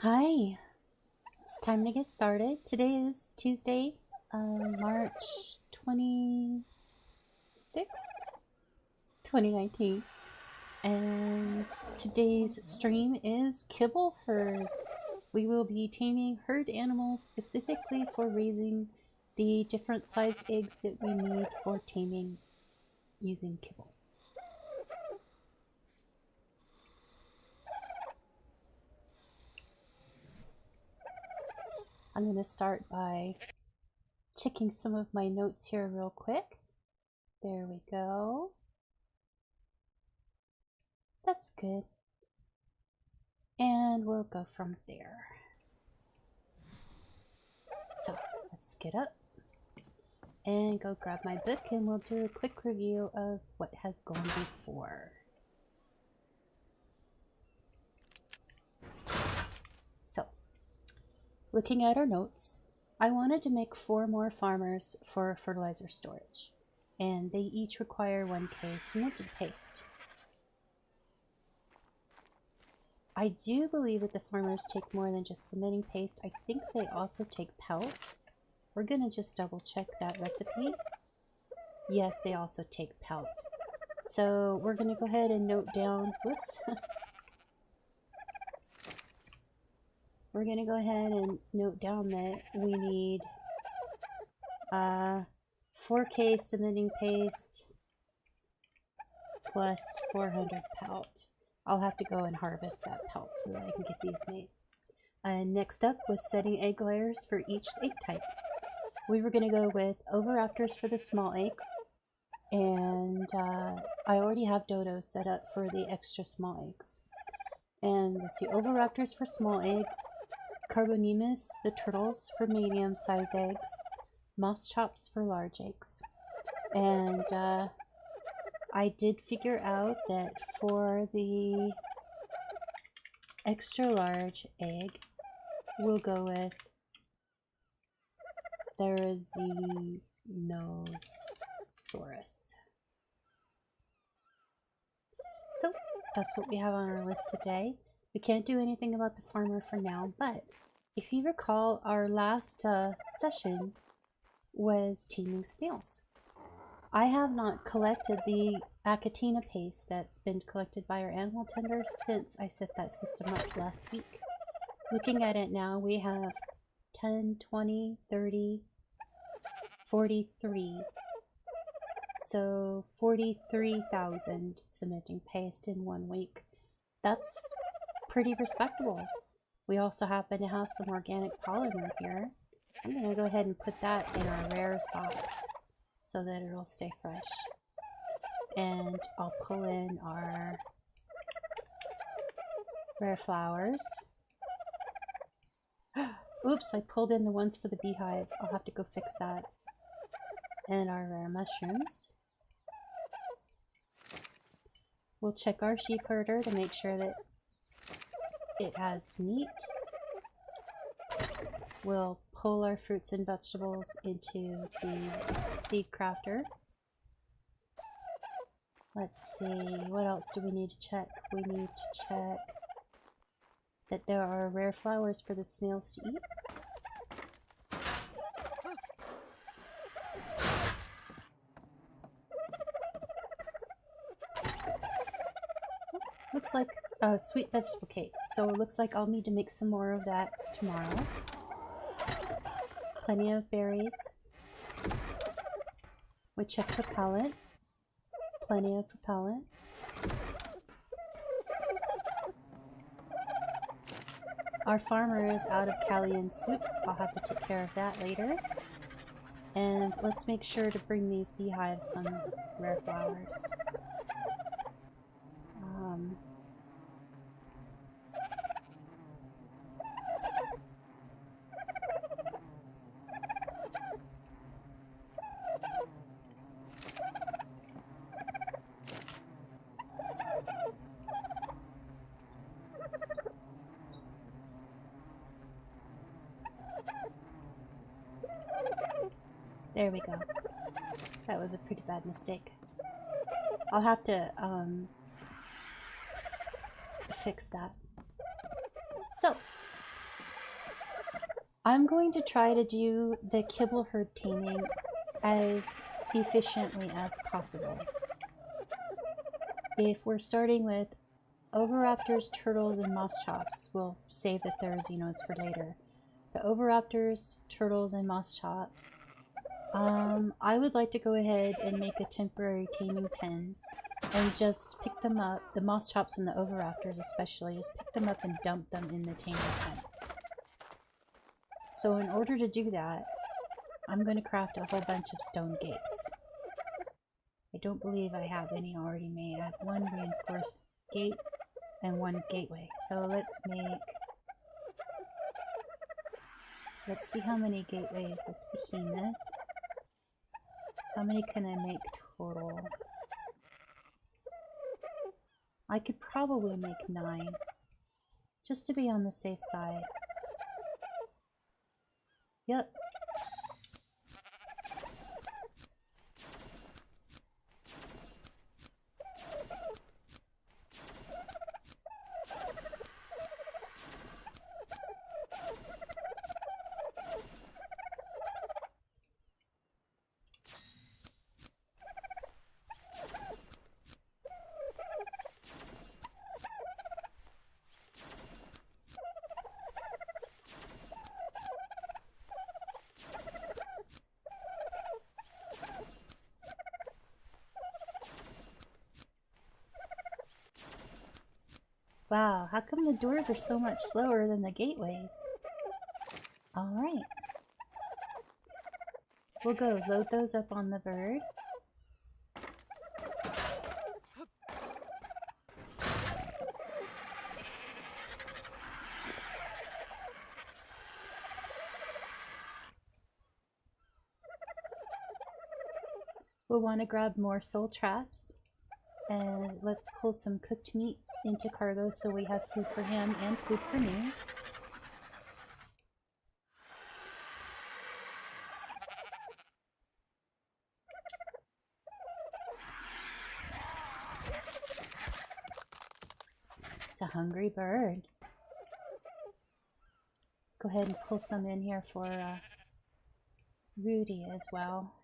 Hi, it's time to get started. Today is Tuesday, March 26th, 2019, and today's stream is Kibble Herds. We will be taming herd animals specifically for raising the different sized eggs that we need for taming using kibble. I'm going to start by checking some of my notes here real quick. There we go. That's good. And we'll go from there. So let's get up and go grab my book and we'll do a quick review of what has gone before. So, looking at our notes, I wanted to make 4 more farmers for fertilizer storage, and they each require 1K cemented paste. I do believe that the farmers take more than just cementing paste. I think they also take pelt. We're gonna just double check that recipe. Yes, they also take pelt. So we're gonna go ahead and note down, whoops. We're gonna go ahead and note down that we need 4K cementing paste plus 400 pelt. I'll have to go and harvest that pelt so that I can get these made. Next up was setting egg layers for each egg type. We were going to go with oviraptors for the small eggs, and I already have dodos set up for the extra small eggs. And let's see, oviraptors for small eggs, carbonemus, the turtles, for medium size eggs, moss chops for large eggs. And I did figure out that for the extra large egg, we'll go with Therizinosaurus. So that's what we have on our list today. We can't do anything about the farmer for now, but if you recall, our last session was taming snails. I have not collected the acatina paste that's been collected by our animal tenders since I set that system up last week. Looking at it now, we have 10, 20, 30, 43. So 43,000 cementing paste in 1 week. That's pretty respectable. We also happen to have some organic polymer here. I'm going to go ahead and put that in our rares box so that it'll stay fresh. And I'll pull in our rare flowers. Oops, I pulled in the ones for the beehives. I'll have to go fix that. And our rare mushrooms. We'll check our sheep herder to make sure that it has meat. We'll pull our fruits and vegetables into the seed crafter. Let's see, what else do we need to check? We need to check that there are rare flowers for the snails to eat. Looks like sweet vegetable cakes, so it looks like I'll need to make some more of that tomorrow. Plenty of berries. We check propellant. Plenty of propellant. Our farmer is out of Callian soup. I'll have to take care of that later. And let's make sure to bring these beehives some rare flowers. There we go. That was a pretty bad mistake. I'll have to fix that. So, I'm going to try to do the kibble herd taming as efficiently as possible. If we're starting with oviraptors, turtles, and moss chops, we'll save the Therazinos for later. The oviraptors, turtles, and moss chops. I would like to go ahead and make a temporary taming pen and just pick them up, the moss chops and the oviraptors especially, just pick them up and dump them in the taming pen. So in order to do that, I'm going to craft a whole bunch of stone gates. I don't believe I have any already made. I have one reinforced gate and one gateway. So let's see how many gateways. That's behemoth. How many can I make total? I could probably make 9, just to be on the safe side. Yep. Wow, how come the doors are so much slower than the gateways? Alright. We'll go load those up on the bird. We'll want to grab more soul traps. And let's pull some cooked meat into cargo so we have food for him and food for me. It's a hungry bird. Let's go ahead and pull some in here for Rudy as well.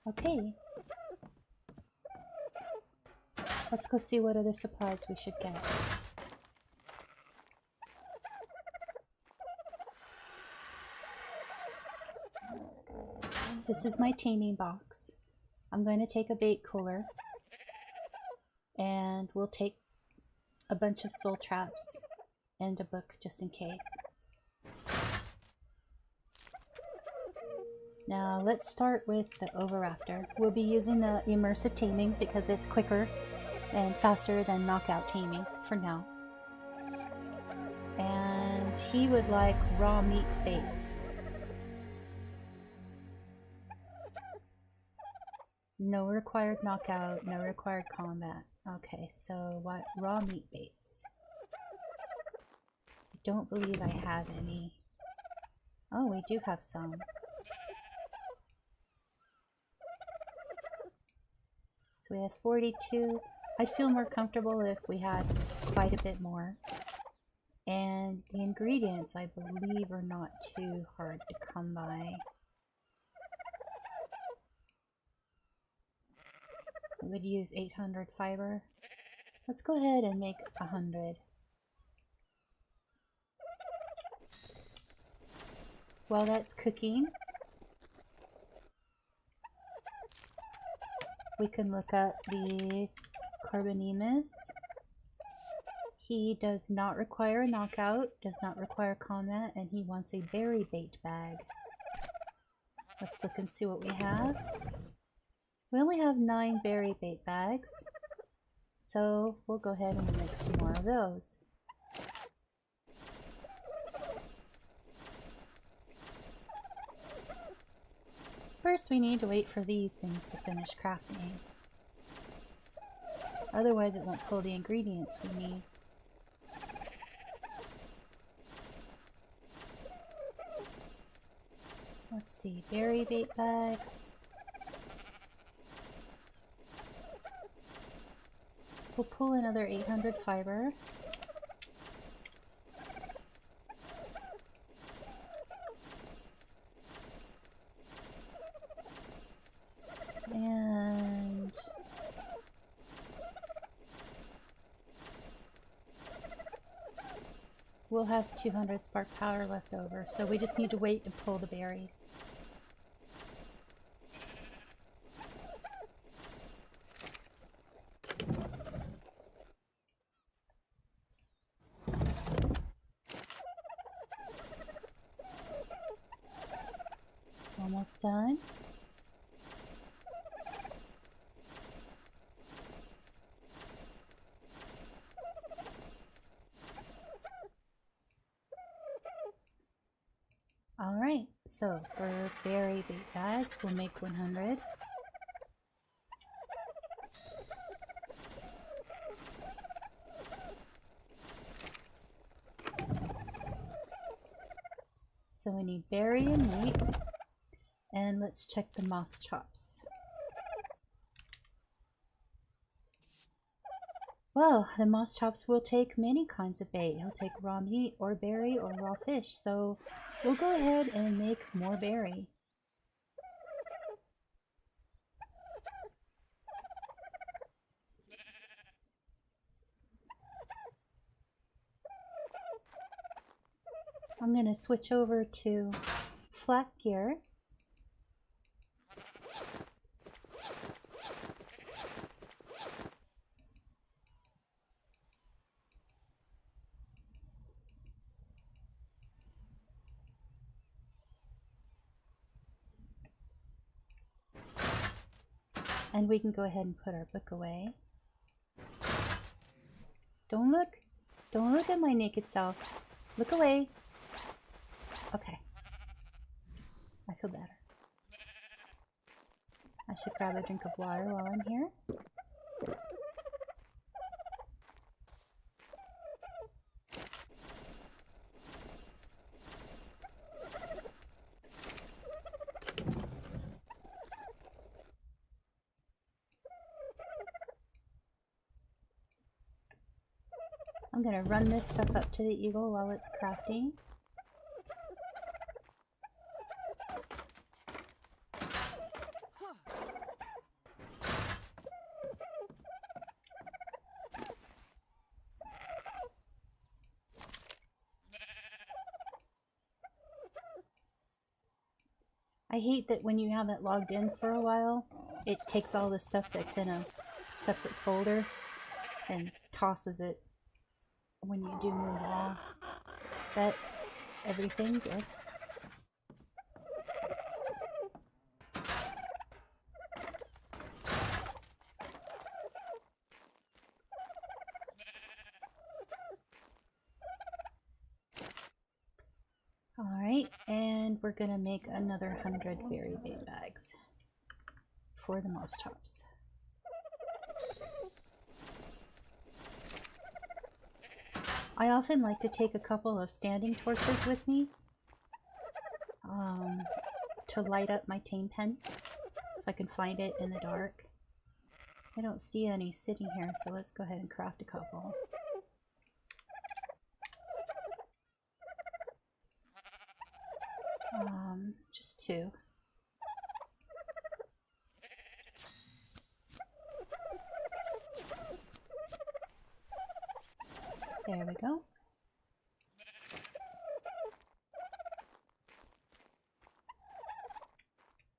Okay. Let's go see what other supplies we should get. This is my taming box. I'm going to take a bait cooler. And we'll take a bunch of soul traps and a book just in case. Now let's start with the oviraptor. We'll be using the immersive taming because it's quicker and faster than knockout taming for now. And he would like raw meat baits. No required knockout, no required combat. Okay, so what raw meat baits? I don't believe I have any. Oh, we do have some. So we have 42. I'd feel more comfortable if we had quite a bit more. And the ingredients, I believe, are not too hard to come by. We would use 800 fiber. Let's go ahead and make 100. While that's cooking, we can look up the Carbonemus. He does not require a knockout, does not require combat, and he wants a berry bait bag. Let's look and see what we have. We only have 9 berry bait bags, so we'll go ahead and make some more of those. First, we need to wait for these things to finish crafting. Otherwise, it won't pull the ingredients we need. Let's see, berry bait bags. We'll pull another 800 fiber. And we'll have 200 spark powder left over, so we just need to wait to pull the berries. Almost done. Alright, so for berry bait bags, we'll make 100. So we need berry and meat. And let's check the moss chops. Well, the moss chops will take many kinds of bait. He'll take raw meat or berry or raw fish. So we'll go ahead and make more berry. I'm going to switch over to flat gear. And we can go ahead and put our book away. Don't look at my naked self. Look away. Okay. I feel better. I should grab a drink of water while I'm here. I'm gonna run this stuff up to the eagle while it's crafting. I hate that when you haven't logged in for a while, it takes all the stuff that's in a separate folder and tosses it when you do move on. That's everything good. Alright, and we're gonna make another 100 berry bait bags for the moss chops. I often like to take a couple of standing torches with me to light up my tame pen so I can find it in the dark. I don't see any sitting here, so let's go ahead and craft a couple. Just 2. There we go.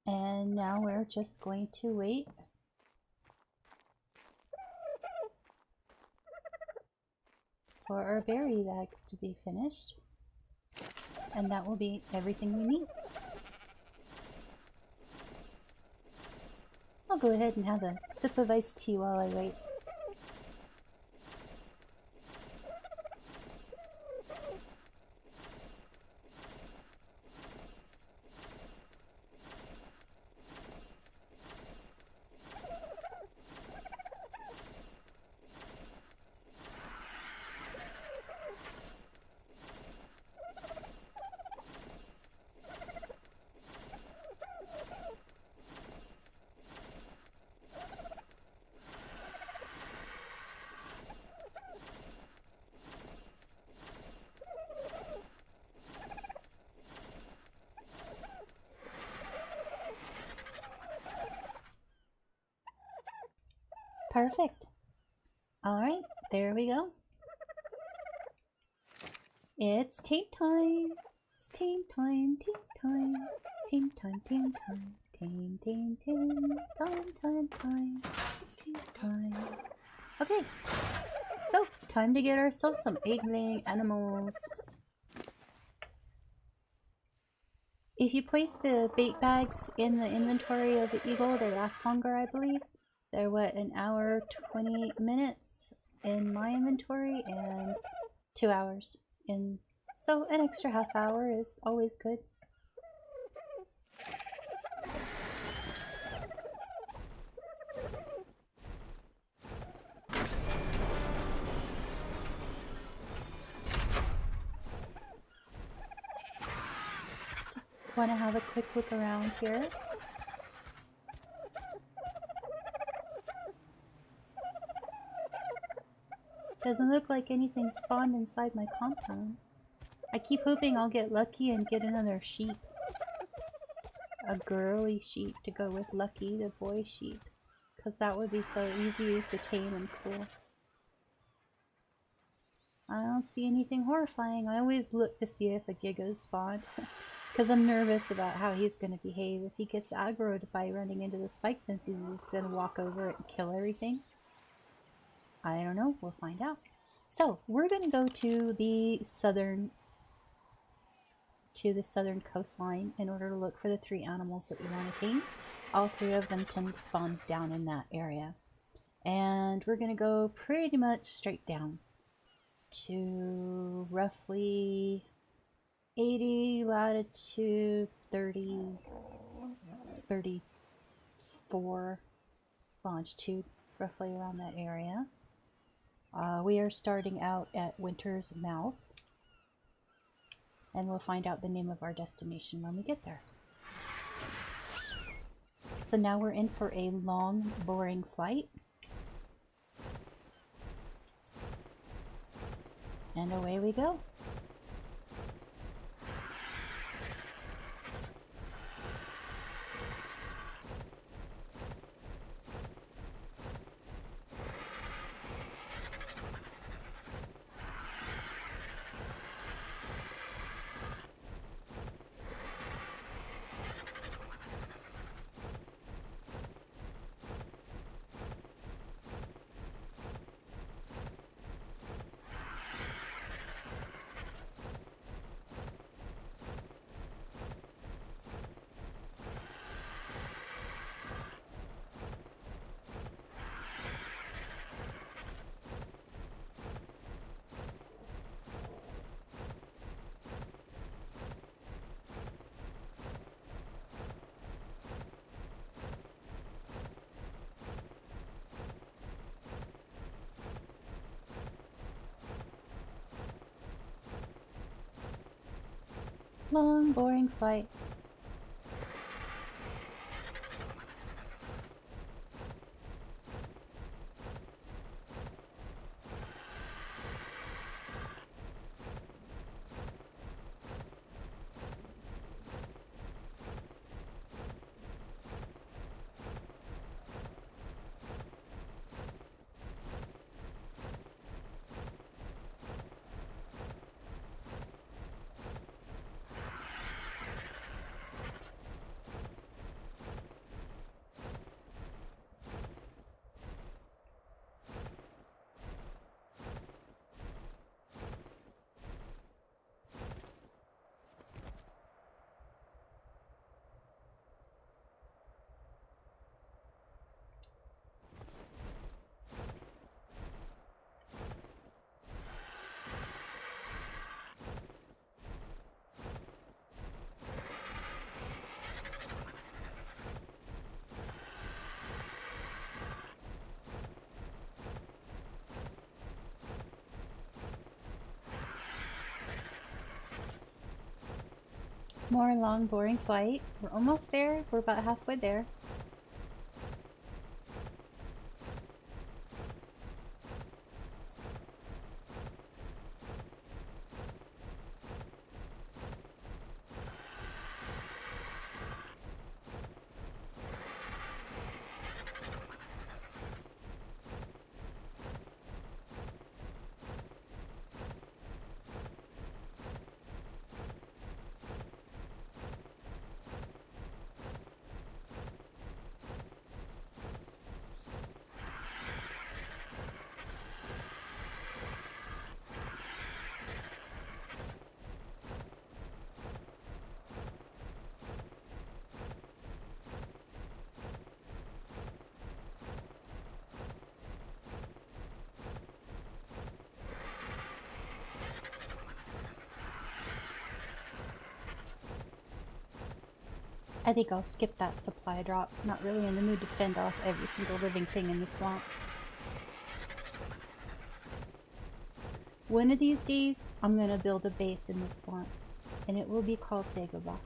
And now we're just going to wait for our berry bags to be finished. And that will be everything we need. I'll go ahead and have a sip of iced tea while I wait. Perfect. Alright, there we go. It's team time. It's team time, team time. Team time, team time. Team, team, team. Time. It's team time. Okay. So, time to get ourselves some egg-laying animals. If you place the bait bags in the inventory of the eagle, they last longer, I believe. They're, what, an hour, 20 minutes in my inventory, and 2 hours in... So, an extra half hour is always good. Just want to have a quick look around here. Doesn't look like anything spawned inside my compound. I keep hoping I'll get lucky and get another sheep. A girly sheep to go with Lucky, the boy sheep. Because that would be so easy to tame and cool. I don't see anything horrifying. I always look to see if a Giga is spawned. Because I'm nervous about how he's going to behave. If he gets aggroed by running into the spike fence, he's just going to walk over it and kill everything. I don't know. We'll find out. So, we're going to go to the southern coastline in order to look for the 3 animals that we want to tame. All 3 of them tend to spawn down in that area. And we're going to go pretty much straight down to roughly 80 latitude, 34 longitude, roughly around that area. We are starting out at Winter's Mouth. And we'll find out the name of our destination when we get there. So now we're in for a long, boring flight. And away we go. Long, boring flight. More long, boring flight. We're almost there. We're about halfway there. I think I'll skip that supply drop. Not really in the mood to fend off every single living thing in the swamp. One of these days, I'm gonna build a base in the swamp, and it will be called Dagobah.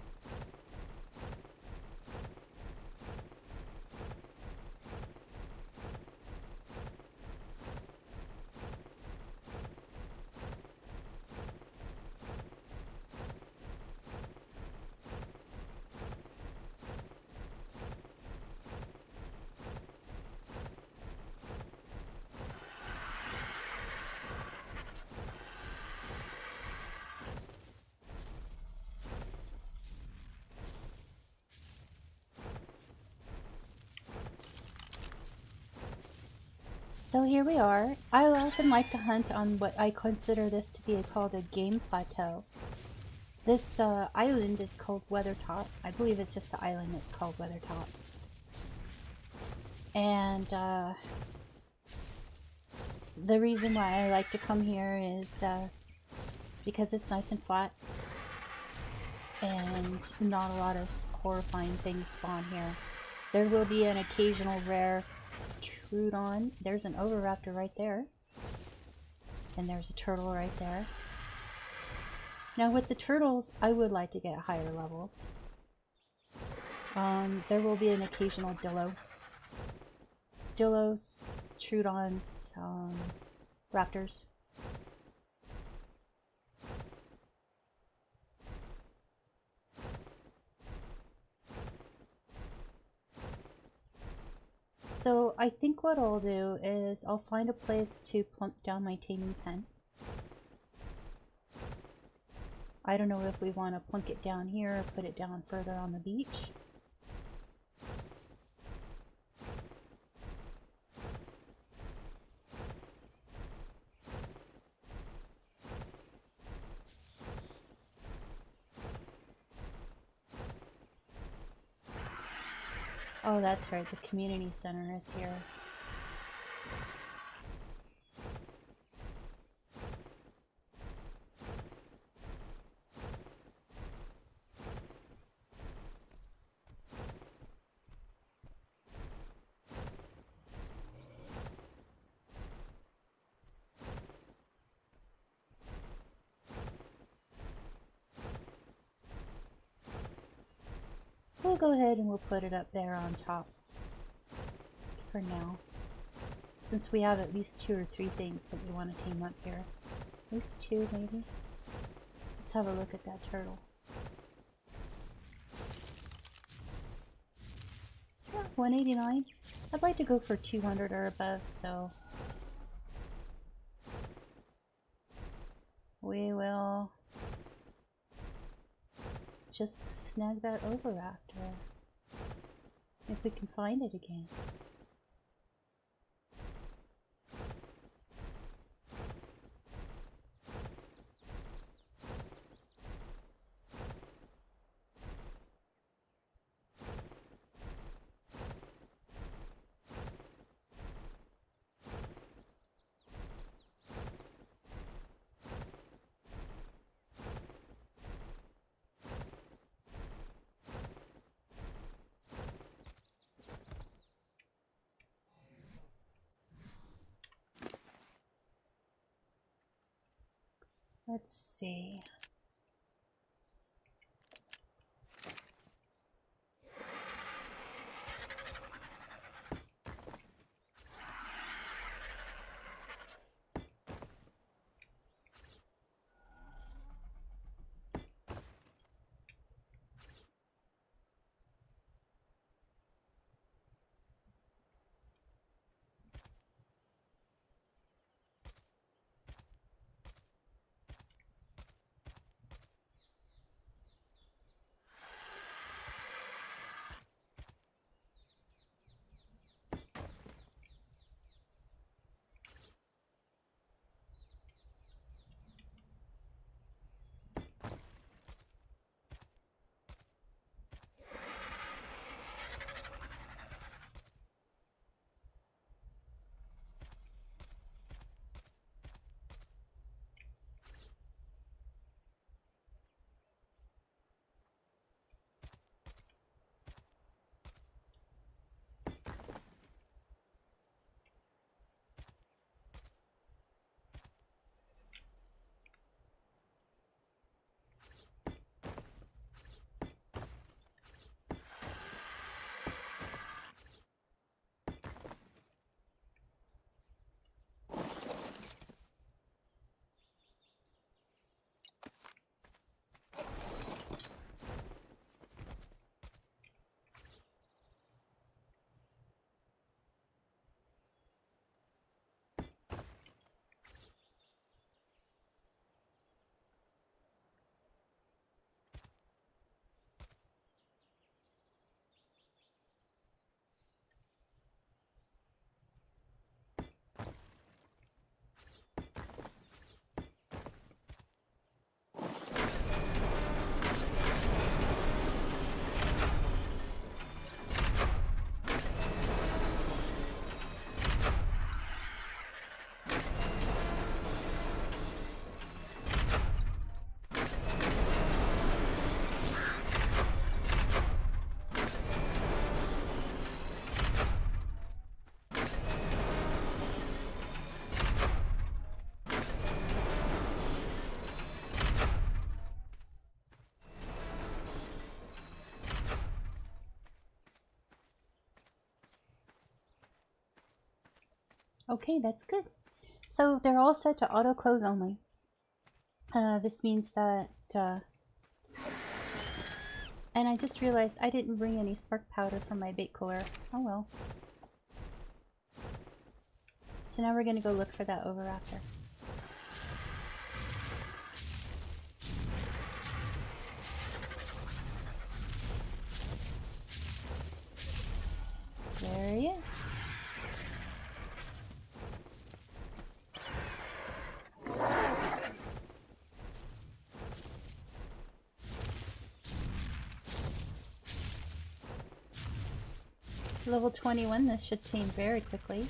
So here we are. I often like to hunt on what I consider this to be called a game plateau. This island is called Weathertop. I believe it's just the island that's called Weathertop. And the reason why I like to come here is because it's nice and flat and not a lot of horrifying things spawn here. There will be an occasional rare Trudon. There's an Oviraptor right there. And there's a turtle right there. Now with the turtles, I would like to get higher levels. There will be an occasional Dillos, Trudons, Raptors. So I think what I'll do is I'll find a place to plunk down my taming pen. I don't know if we want to plunk it down here or put it down further on the beach. Oh, that's right, the community center is here. We'll go ahead and we'll put it up there on top for now, since we have at least 2 or 3 things that we want to tame up here. At least 2 maybe. Let's have a look at that turtle. Yeah, 189. I'd like to go for 200 or above, so we will just snag that Oviraptor if we can find it again. Let's see. Okay, that's good. So they're all set to auto close only. This means that, and I just realized I didn't bring any spark powder from my bait cooler. Oh well. So now we're gonna go look for that Oviraptor. There he is. Level 21, this should tame very quickly.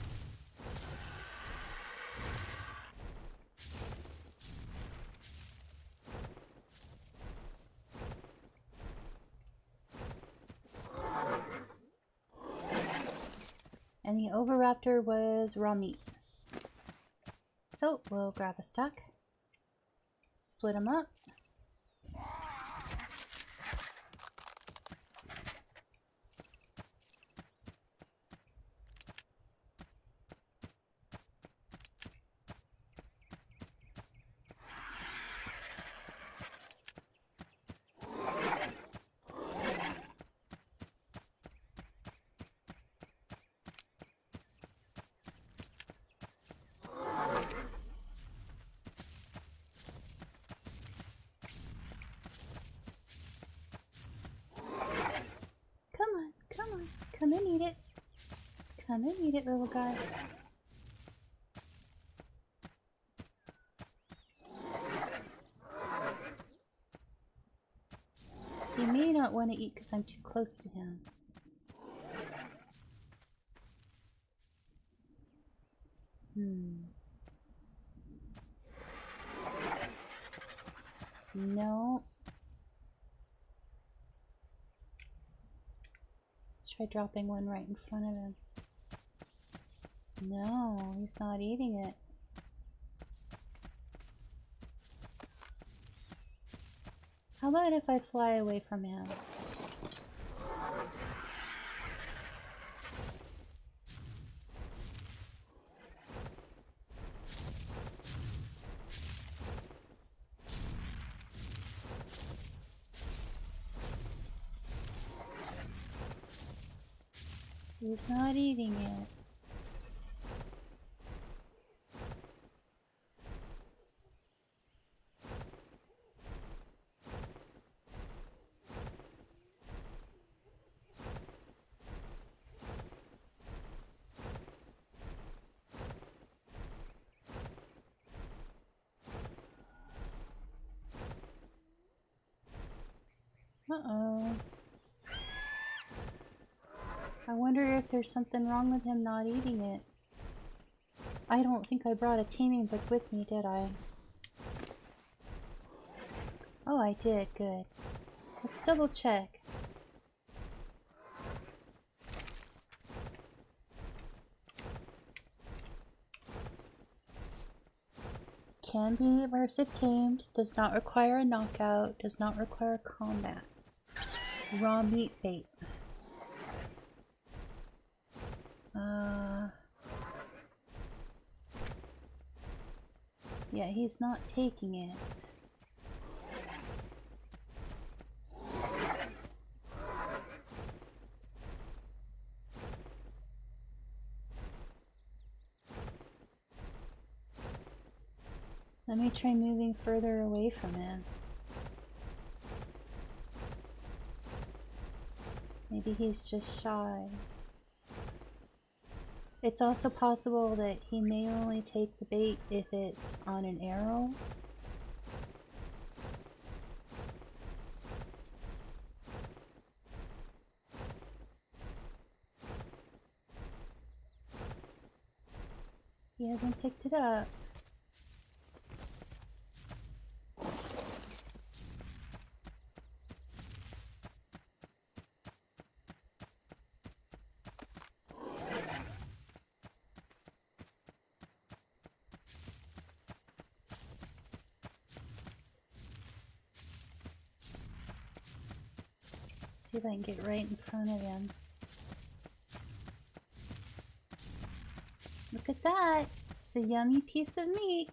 And the Oviraptor was raw meat. So we'll grab a stack, split them up. Come and eat it. Come and eat it, little guy. He may not want to eat because I'm too close to him. No. Let's try dropping one right in front of him. No, he's not eating it. How about if I fly away from him? He's not eating it. Uh-oh. I wonder if there's something wrong with him not eating it. I don't think I brought a taming book with me, did I? Oh, I did. Good. Let's double check. Can be immersive tamed, does not require a knockout, does not require combat. Raw meat bait. Yeah, he's not taking it. Let me try moving further away from him. Maybe he's just shy. It's also possible that he may only take the bait if it's on an arrow. He hasn't picked it up. See if I can get right in front of him. Look at that. It's a yummy piece of meat.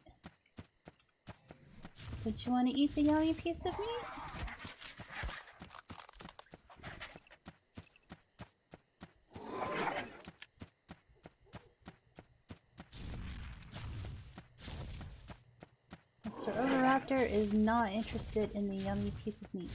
Don't you want to eat the yummy piece of meat? Mr. Oviraptor is not interested in the yummy piece of meat.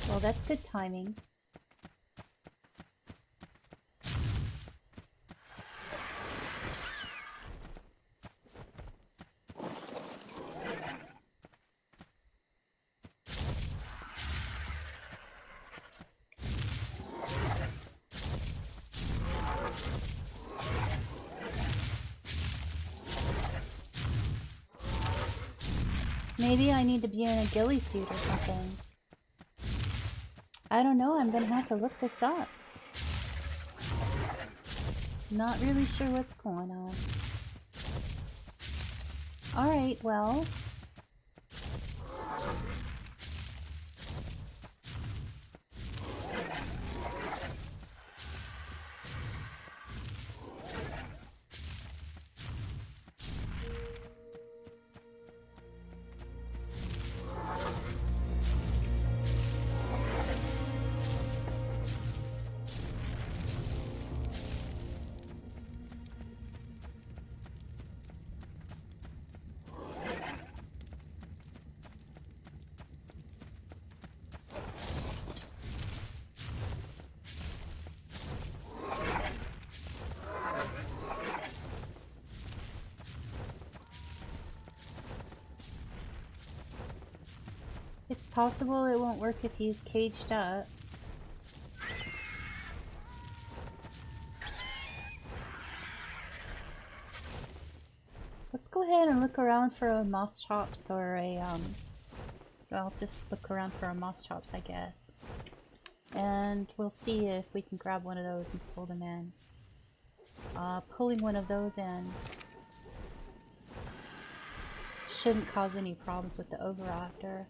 Well, that's good timing. Maybe I need to be in a ghillie suit or something. I don't know, I'm gonna have to look this up. Not really sure what's going on. Alright, well. It's possible it won't work if he's caged up. Let's go ahead and look around for a moss chops or a, well, just look around for a moss chops, I guess. And we'll see if we can grab one of those and pull them in. Pulling one of those in shouldn't cause any problems with the Oviraptor.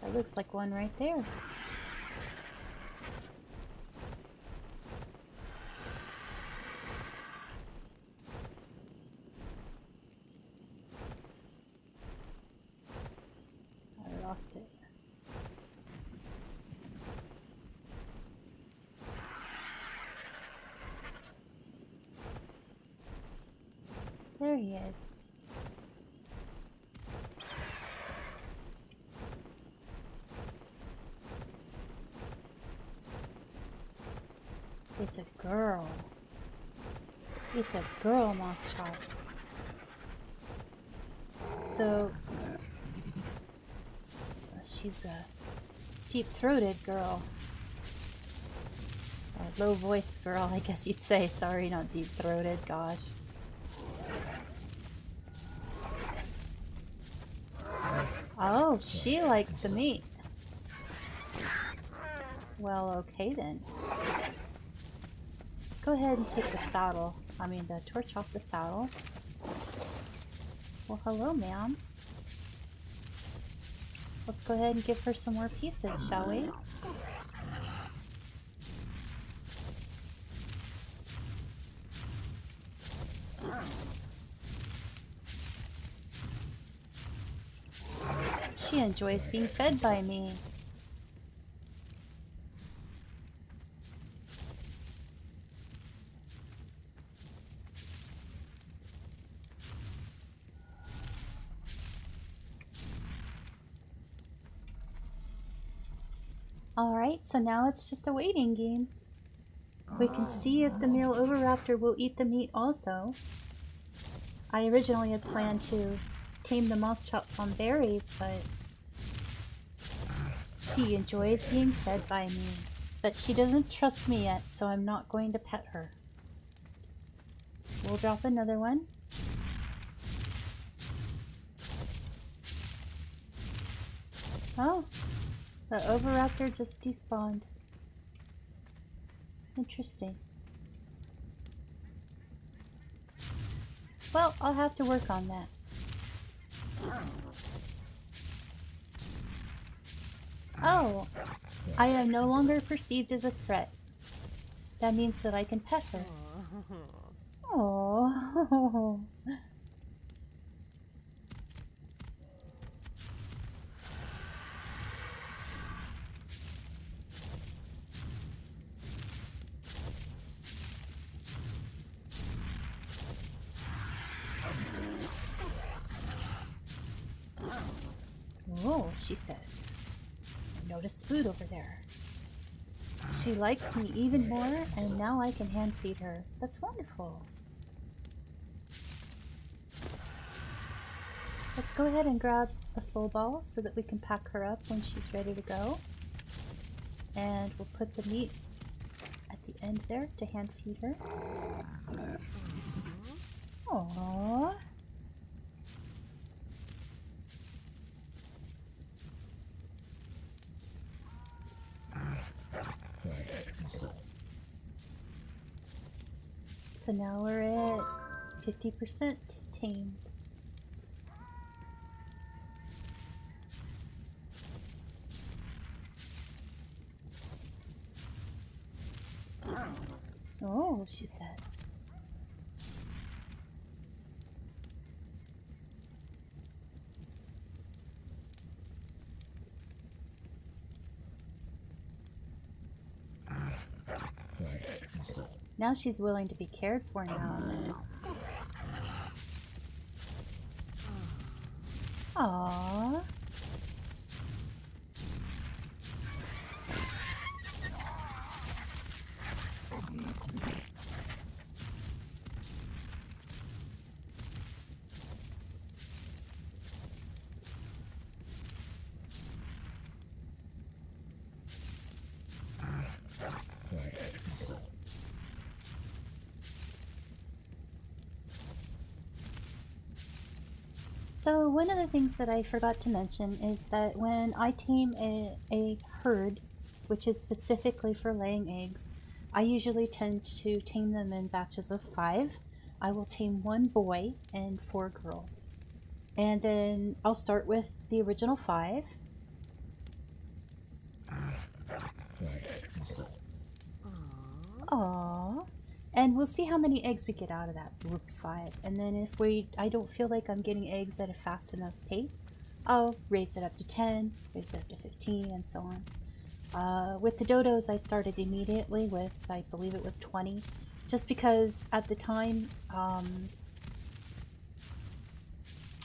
That looks like one right there. I lost it. There he is. It's a girl. It's a girl, Moss Chops. So, she's a deep-throated girl. A low-voiced girl, I guess you'd say. Sorry, not deep-throated, gosh. Oh, she likes the meat. Well, okay then. Let's go ahead and take the saddle. I mean, the torch off the saddle. Well, hello, ma'am. Let's go ahead and give her some more pieces, shall we? She enjoys being fed by me. Alright, so now it's just a waiting game. We can see if the male Oviraptor will eat the meat also. I originally had planned to tame the moss chops on berries, but she enjoys being fed by me. But she doesn't trust me yet, so I'm not going to pet her. We'll drop another one. Oh, the Oviraptor just despawned. Interesting. Well, I'll have to work on that. Oh, I am no longer perceived as a threat. That means that I can pet her. Oh. Oh, she says. Notice food over there. She likes me even more, and now I can hand feed her. That's wonderful. Let's go ahead and grab a soul ball so that we can pack her up when she's ready to go. And we'll put the meat at the end there to hand feed her. Aww. So now we're at 50% tamed. Oh, she says. Now she's willing to be cared for now. Aww. So one of the things that I forgot to mention is that when I tame a herd, which is specifically for laying eggs, I usually tend to tame them in batches of 5. I will tame 1 boy and 4 girls. And then I'll start with the original 5. Aww. And we'll see how many eggs we get out of that group 5. And then if I don't feel like I'm getting eggs at a fast enough pace, I'll raise it up to 10, raise it up to 15, and so on. With the dodos, I started immediately with, I believe it was 20. Just because at the time,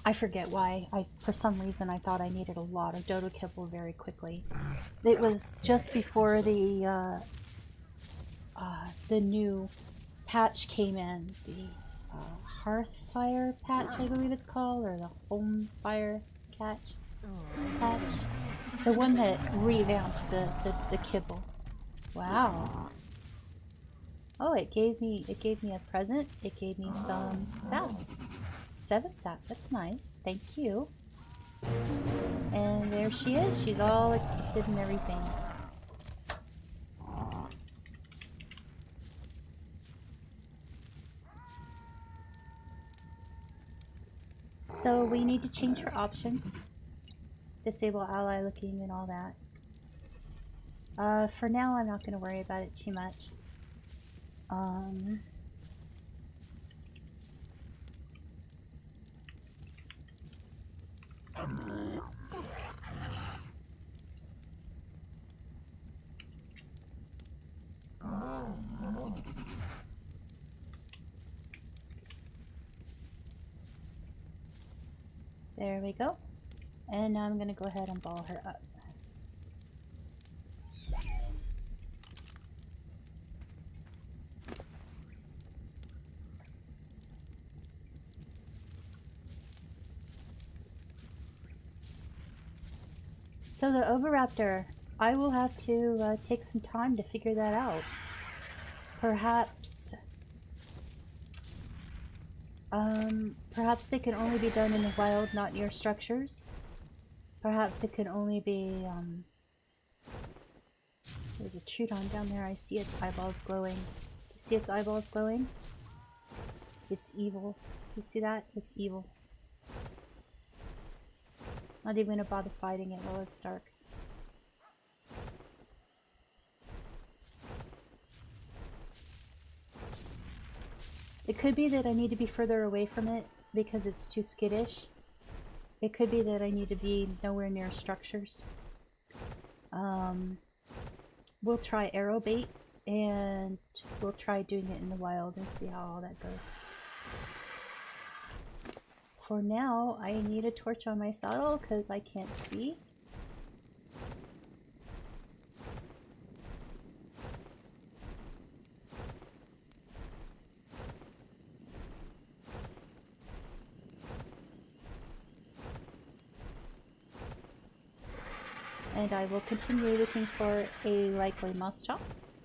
I forget why. For some reason, I thought I needed a lot of dodo kibble very quickly. It was just before the new patch came in, the Hearth Fire patch, I believe it's called, or the Home Fire patch. The one that revamped the kibble. Wow. Oh, it gave me a present. It gave me some sap. 7 sap. That's nice. Thank you. And there she is. She's all accepted and everything. So we need to change her options. Disable ally looking and all that. For now, I'm not going to worry about it too much. There we go. And now I'm going to go ahead and ball her up. So the Oviraptor, I will have to take some time to figure that out. Perhaps Perhaps they can only be done in the wild, not near structures. Perhaps it can only be, there's a Trudon down there. I see its eyeballs glowing. You see its eyeballs glowing? It's evil. You see that? It's evil. Not even gonna bother fighting it while it's dark. It could be that I need to be further away from it because it's too skittish. It could be that I need to be nowhere near structures. We'll try arrow bait and we'll try doing it in the wild and see how all that goes. For now, I need a torch on my saddle because I can't see. And I will continue looking for a likely moss chops.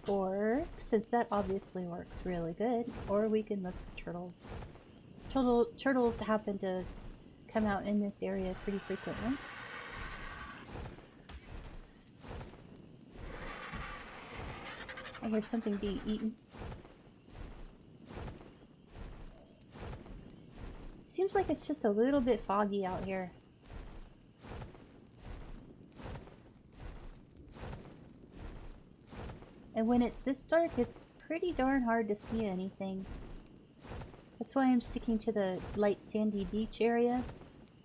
Or, since that obviously works really good, or we can look for turtles. Turtles happen to come out in this area pretty frequently. I hear something being eaten. It seems like it's just a little bit foggy out here. And when it's this dark, it's pretty darn hard to see anything. That's why I'm sticking to the light sandy beach area,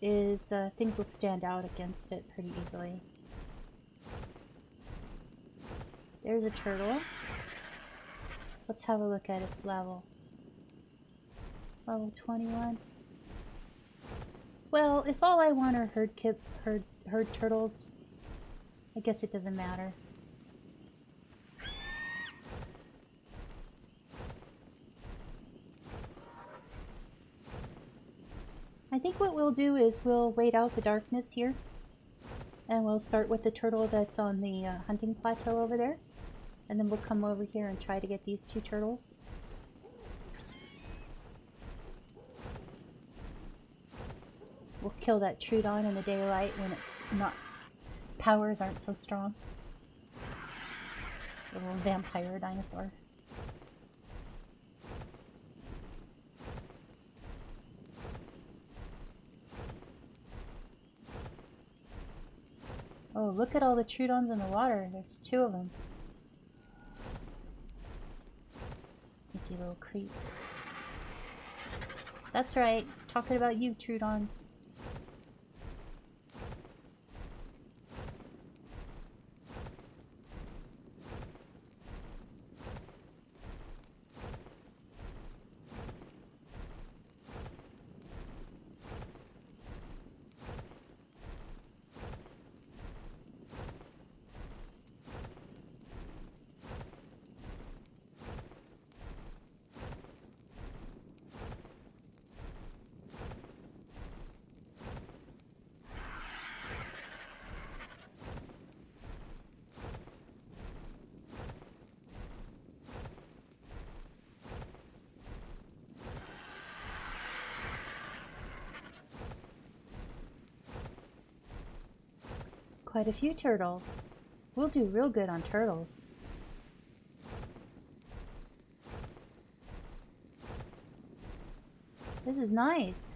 is things will stand out against it pretty easily. There's a turtle. Let's have a look at its level. Level 21. Well, if all I want are herd turtles, I guess it doesn't matter. I think what we'll do is we'll wait out the darkness here. And we'll start with the turtle that's on the hunting plateau over there. And then we'll come over here and try to get these two turtles. We'll kill that Trudon in the daylight when it's not... powers aren't so strong. The little vampire dinosaur. Oh, look at all the Trudons in the water. There's 2 of them. Sneaky little creeps. That's right. Talking about you, Trudons. Quite a few turtles. We'll do real good on turtles. This is nice.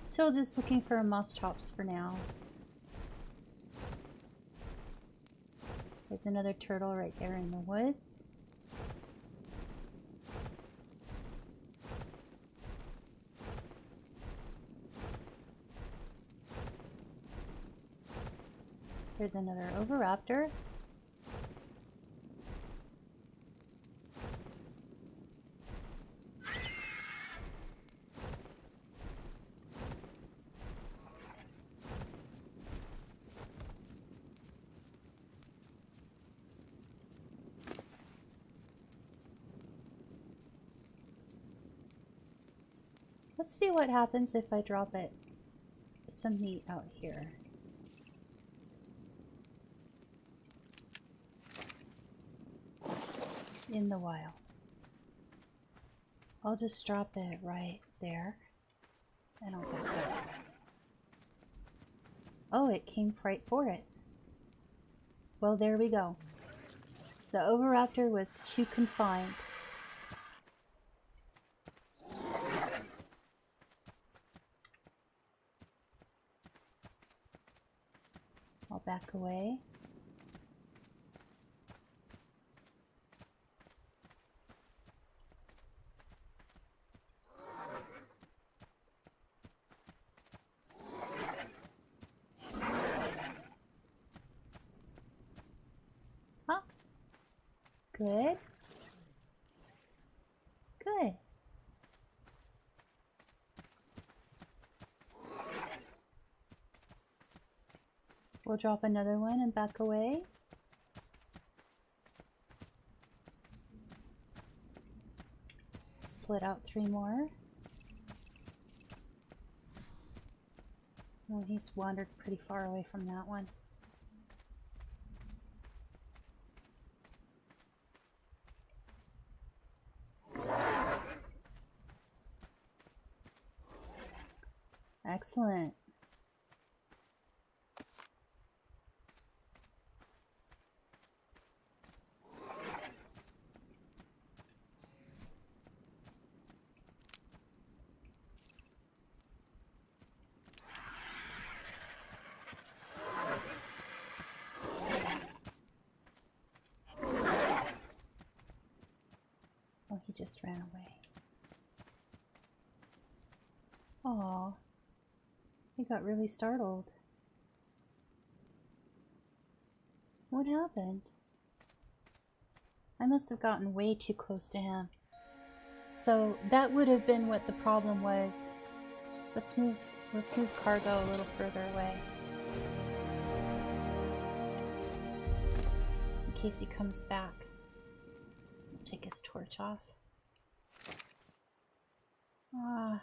Still just looking for moss chops for now. There's another turtle right there in the woods. There's another oviraptor. Let's see what happens if I drop it some meat out here. In the wild. I'll just drop it right there. And I'll back up. Oh, it came right for it. Well, there we go. The Oviraptor was too confined. I'll back away. Huh? Good. Good. We'll drop another one and back away. Split out 3 more. Oh, he's wandered pretty far away from that one. Excellent. Oh, he just ran away. Aw. He got really startled. What happened? I must have gotten way too close to him. So that would have been what the problem was. Let's move cargo a little further away. In case he comes back. I'll take his torch off. Ah.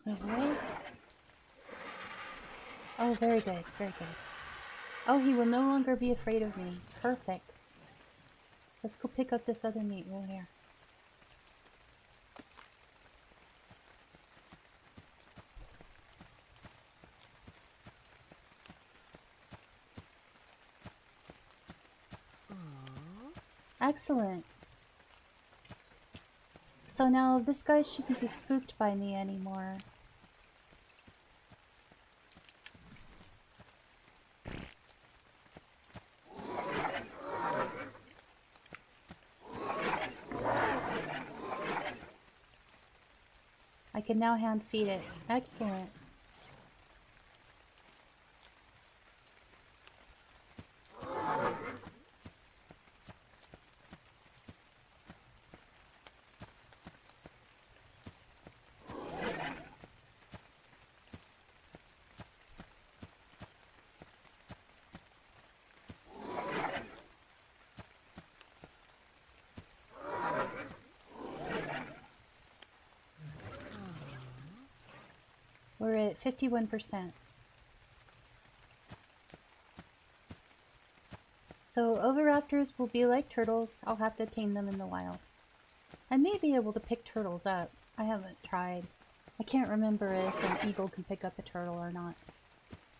Let's move away. Oh, very good, very good. Oh, he will no longer be afraid of me. Perfect. Let's go pick up this other meat right here. Excellent. So now this guy shouldn't be spooked by me anymore. I can now hand feed it. Excellent. We're at 51%. So Oviraptors will be like turtles. I'll have to tame them in the wild. I may be able to pick turtles up. I haven't tried. I can't remember if an eagle can pick up a turtle or not.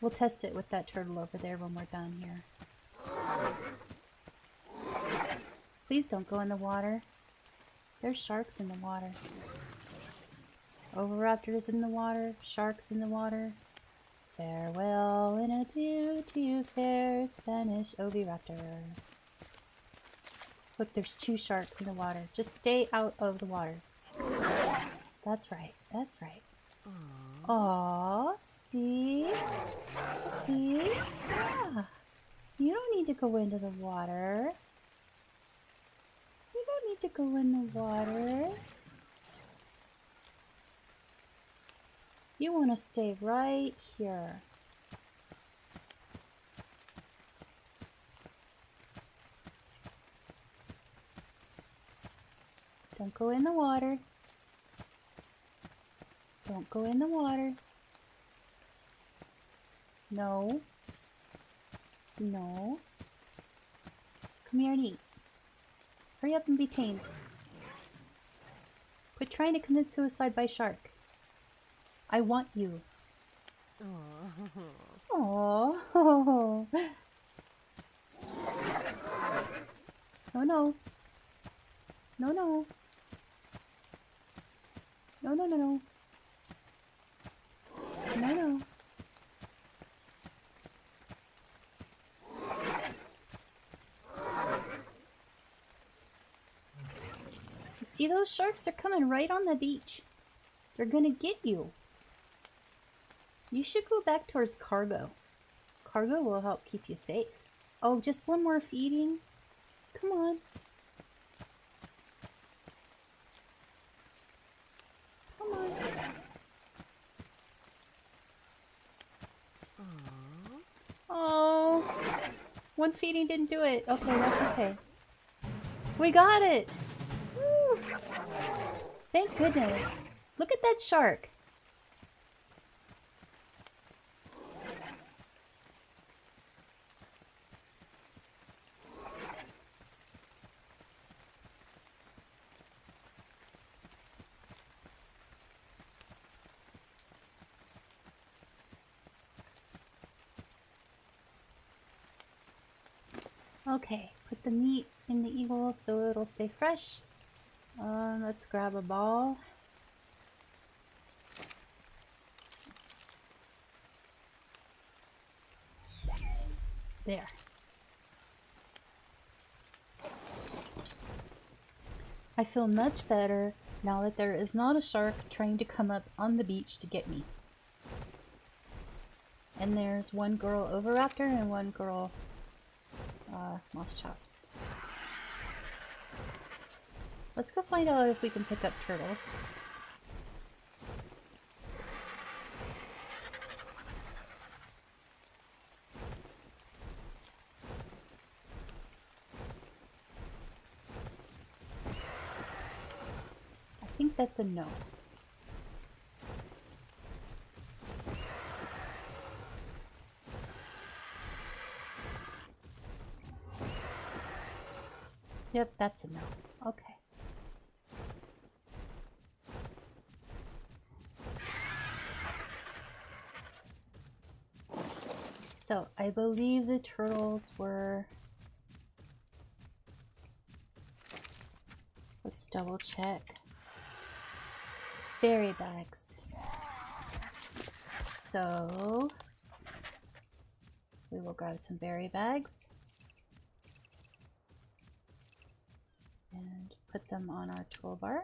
We'll test it with that turtle over there when we're done here. Please don't go in the water. There's sharks in the water. Oviraptors in the water, sharks in the water. Farewell and adieu to you, fair Spanish Oviraptor. Look, there's 2 sharks in the water. Just stay out of the water. That's right. That's right. Aww. See? See? Yeah. You don't need to go into the water. You don't need to go in the water. You want to stay right here. Don't go in the water. Don't go in the water. No. No. Come here and eat. Hurry up and be tamed. Quit trying to commit suicide by shark. I want you. Aww. No, no. No, no. No, no, no, no. No, no. See those sharks? They're coming right on the beach. They're gonna get you. You should go back towards cargo. Cargo will help keep you safe. Oh, just one more feeding? Come on. Come on. Oh, one feeding didn't do it. Okay, that's okay. We got it. Woo. Thank goodness. Look at that shark. Okay, put the meat in the eagle so it'll stay fresh. Let's grab a ball. There. I feel much better now that there is not a shark trying to come up on the beach to get me. And there's one girl oviraptor and one girl moss chops. Let's go find out if we can pick up turtles. I think that's a no. Yep, that's a no. Okay. So, I believe the turtles were... Let's double check. Berry bags. So, we will grab some berry bags. And put them on our toolbar.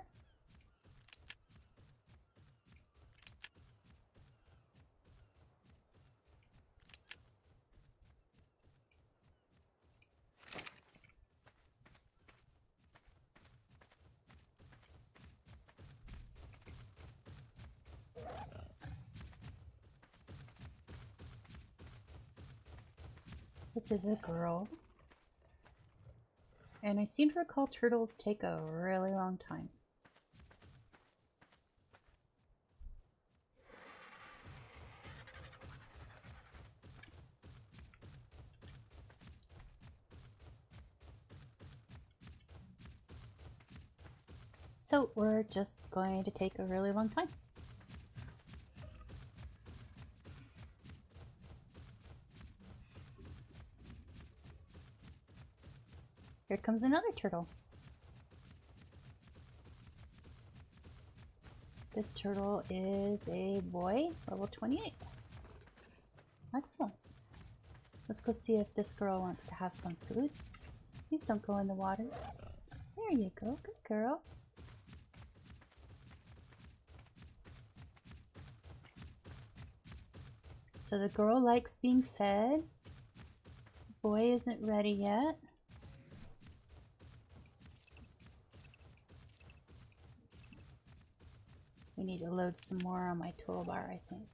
This is a girl. And I seem to recall turtles take a really long time. So we're just going to take a really long time. Here comes another turtle. This turtle is a boy, level 28. Excellent. Let's go see if this girl wants to have some food. Please don't go in the water. There you go. Good girl. So the girl likes being fed. The boy isn't ready yet. We need to load some more on my toolbar, I think.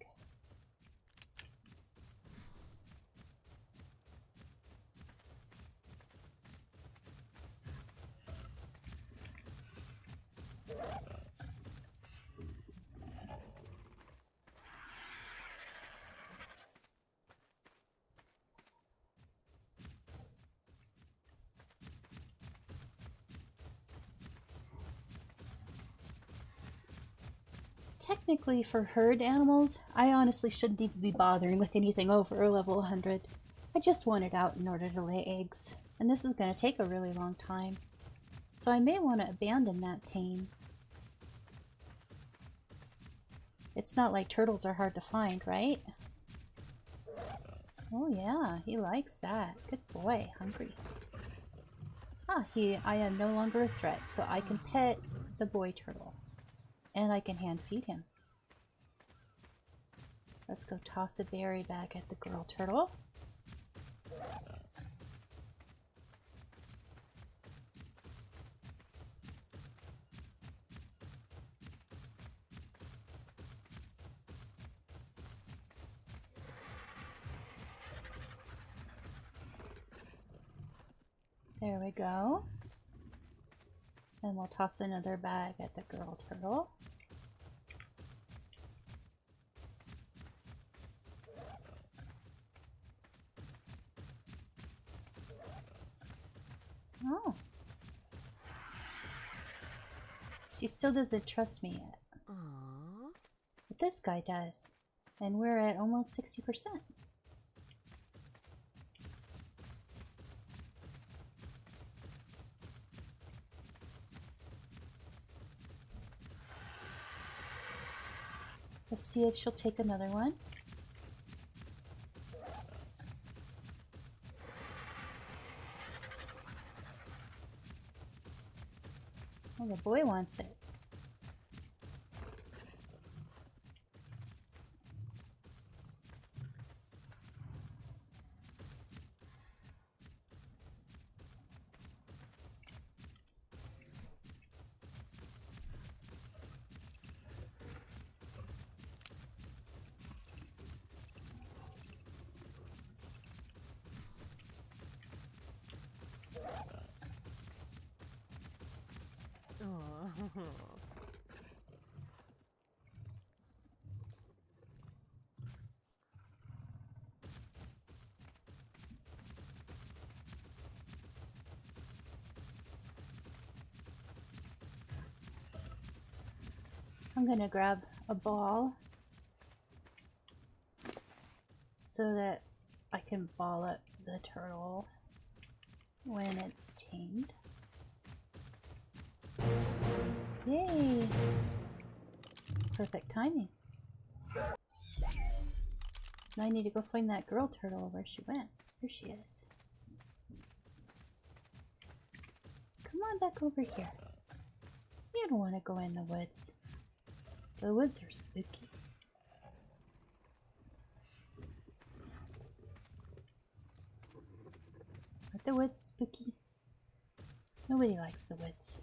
Technically, for herd animals, I honestly shouldn't even be bothering with anything over level 100. I just want it out in order to lay eggs, and this is going to take a really long time. So I may want to abandon that tame. It's not like turtles are hard to find, right? Oh yeah, he likes that. Good boy, hungry. Ah, I am no longer a threat, so I can pet the boy turtle. And I can hand feed him. Let's go toss a berry back at the girl turtle. There we go. And we'll toss another bag at the girl turtle. Oh. She still doesn't trust me yet. Aww. But this guy does. And we're at almost 60%. Let's see if she'll take another one. Oh, the boy wants it. Aww. I'm gonna grab a ball so that I can ball up the turtle when it's tamed. Yay! Perfect timing. Now I need to go find that girl turtle where she went. Here she is. Come on back over here. You don't want to go in the woods. The woods are spooky. Aren't the woods spooky? Nobody likes the woods.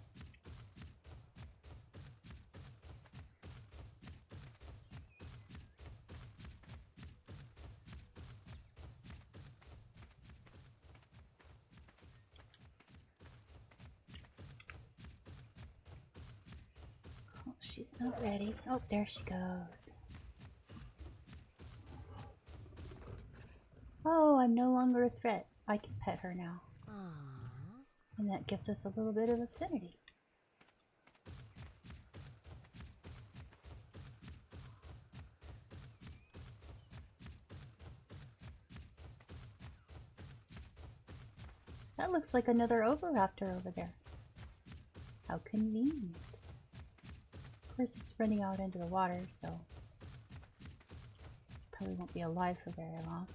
Oh, she's not ready. Oh, there she goes. Oh, I'm no longer a threat. I can pet her now. Aww. And that gives us a little bit of affinity. That looks like another oviraptor over there. How convenient. Of course, it's running out into the water, so probably won't be alive for very long.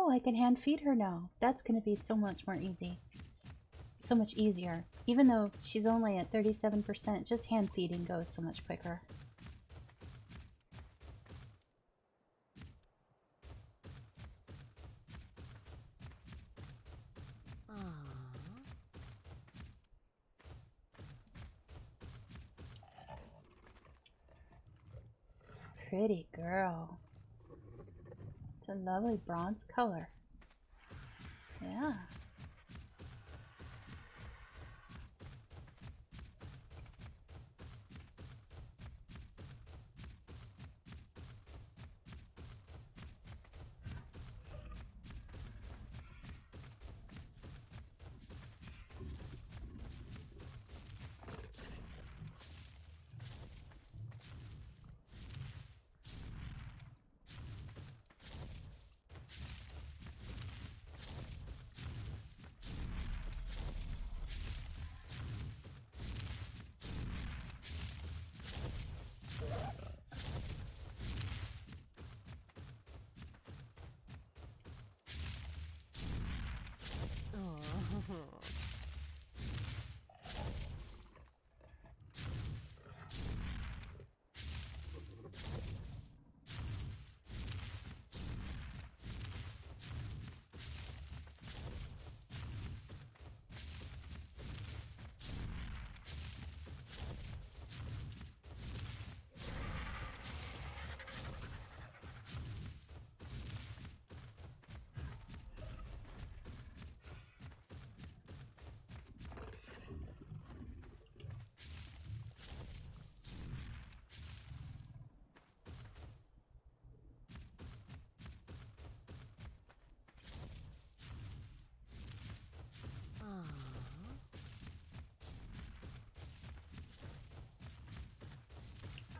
Oh, I can hand feed her now. That's gonna be so much more easy. So much easier. Even though she's only at 37%, just hand feeding goes so much quicker. Pretty girl. It's a lovely bronze color. Yeah.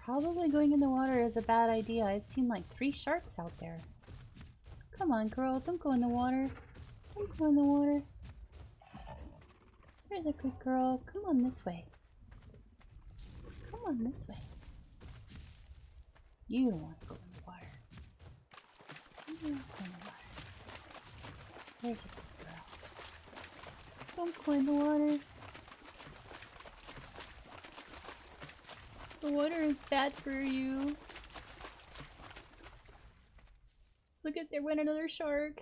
Probably going in the water is a bad idea. I've seen like 3 sharks out there. Come on, girl. Don't go in the water. Don't go in the water. There's a good girl. Come on this way. Come on this way. You don't want to go in the water. You don't want to go in the water. There's a good girl. Don't go in the water. The water is bad for you. Look at, there went another shark.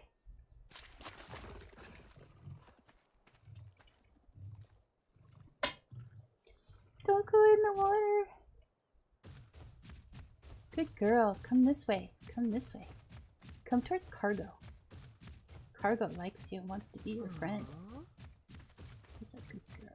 Don't go in the water. Good girl. Come this way. Come this way. Come towards Cargo. Cargo likes you and wants to be your friend. He's a good girl.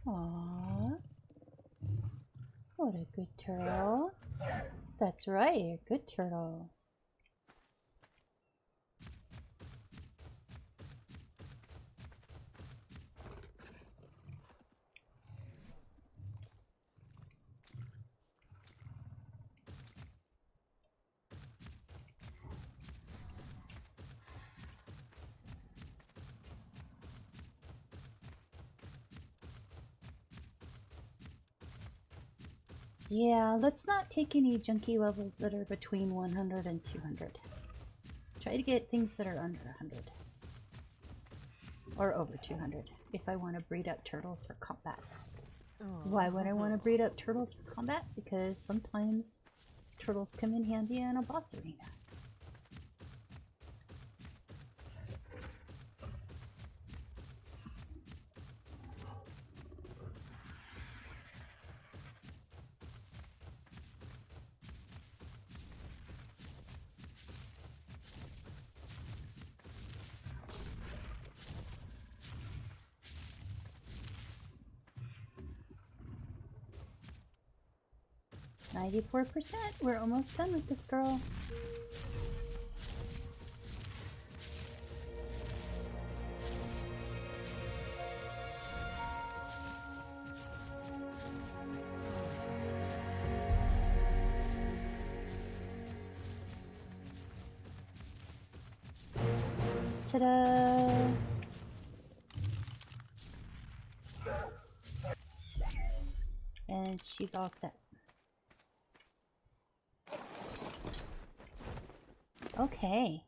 'Aw. What a good turtle. That's right, a good turtle. Yeah, let's not take any junky levels that are between 100 and 200. Try to get things that are under 100. Or over 200, if I want to breed up turtles for combat. Why would I want to breed up turtles for combat? Because sometimes turtles come in handy in a boss arena. %. We're almost done with this girl. Ta-da! And she's all set. Okay.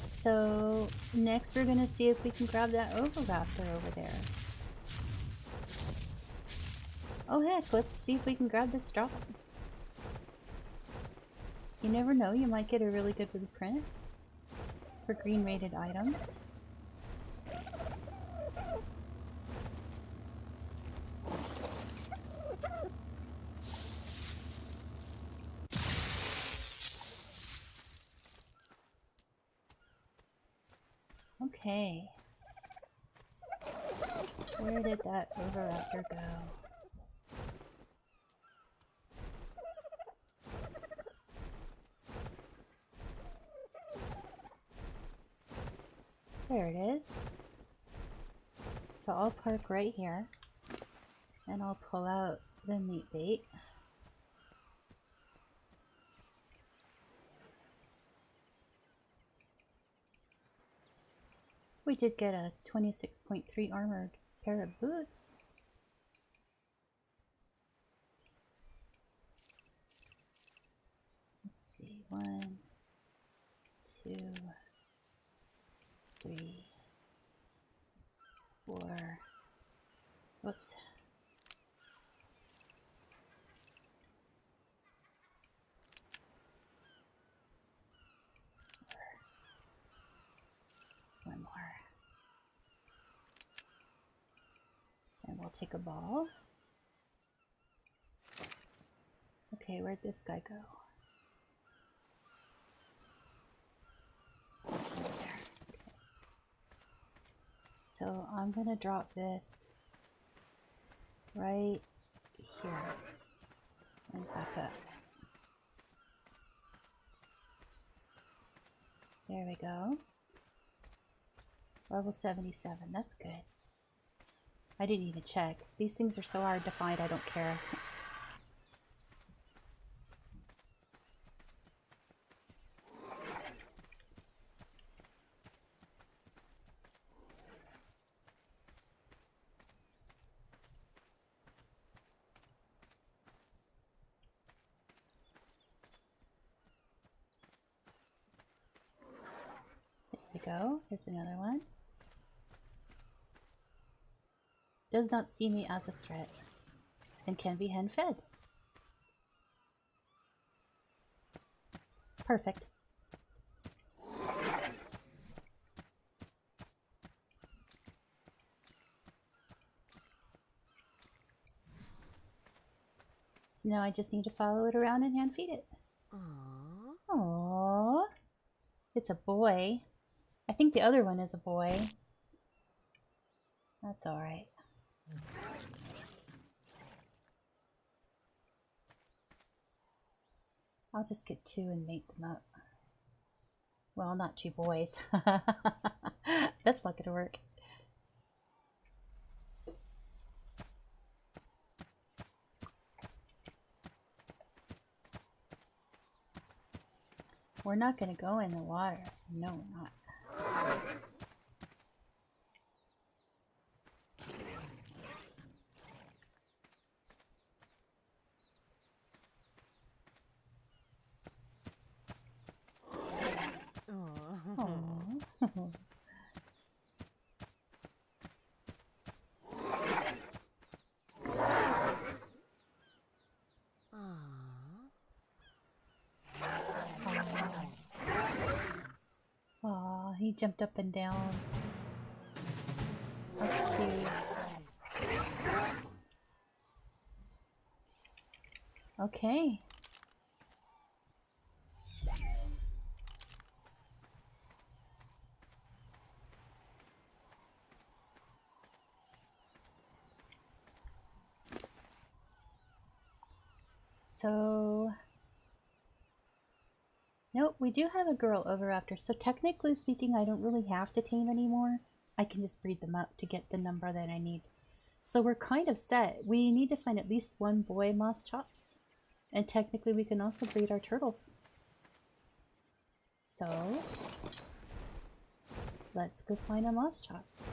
So next we're gonna see if we can grab that Oviraptor over there. Oh heck, let's see if we can grab this drop. You never know, you might get a really good blueprint for green rated items. Okay. Where did that Oviraptor go? There it is. So I'll park right here and I'll pull out the meat bait. We did get a 26.3 armored pair of boots. Let's see, 1, 2, 3, 4. Whoops. One more. And we'll take a ball. Okay, where'd this guy go? Over there. Okay. So I'm gonna drop this right here and back up. There we go. Level 77, that's good. I didn't even check. These things are so hard to find, I don't care. There we go. Here's another one. Does not see me as a threat and can be hen fed. Perfect. So now I just need to follow it around and hand feed it. Aww. Aww. It's a boy. I think the other one is a boy. That's alright. I'll just get 2 and mate them up. Well, not 2 boys. That's not gonna work. We're not gonna go in the water. No, we're not. Aww. Aw, he jumped up and down. How cute. Okay. So, nope, we do have a girl Oviraptor, so technically speaking, I don't really have to tame anymore. I can just breed them up to get the number that I need. So we're kind of set. We need to find at least 1 boy Moss Chops. And technically we can also breed our turtles. So, let's go find our moss chops.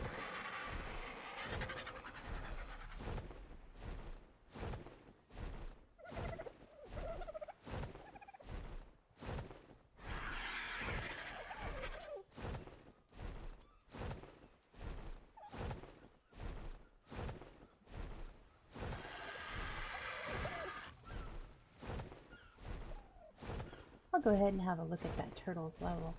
I'll go ahead and have a look at that turtle's level.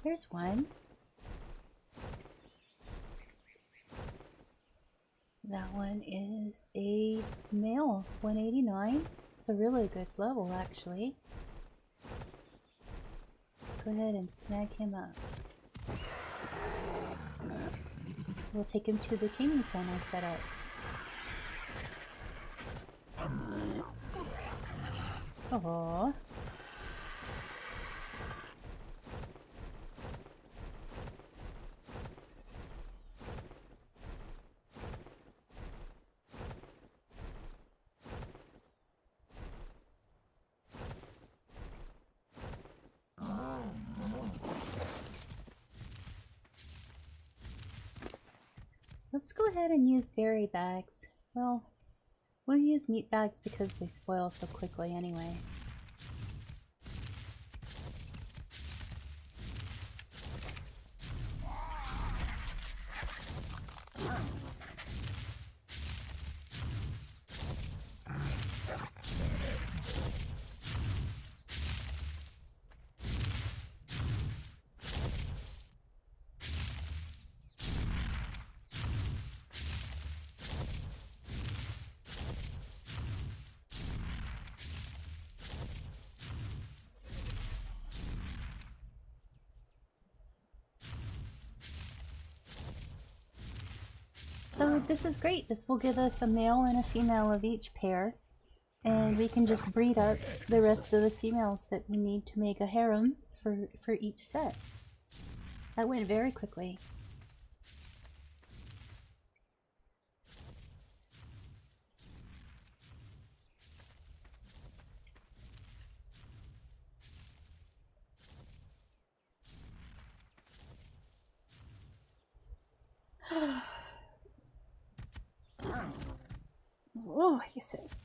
Here's one. That one is a male, 189. It's a really good level, actually. Let's go ahead and snag him up. We'll take him to the taming pen I set up. Aww. Let's go ahead and use berry bags. Well, we'll use meat bags because they spoil so quickly anyway. So this is great. This will give us a male and a female of each pair. And we can just breed up the rest of the females that we need to make a harem for each set. That went very quickly. Oh, he says.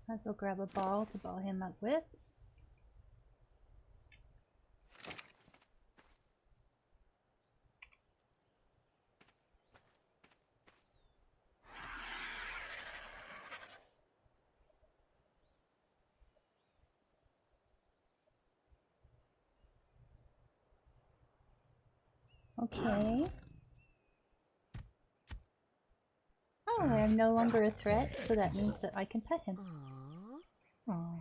Might as well grab a ball to ball him up with. Okay. Oh, I am no longer a threat, so that means that I can pet him. Aww. Aww.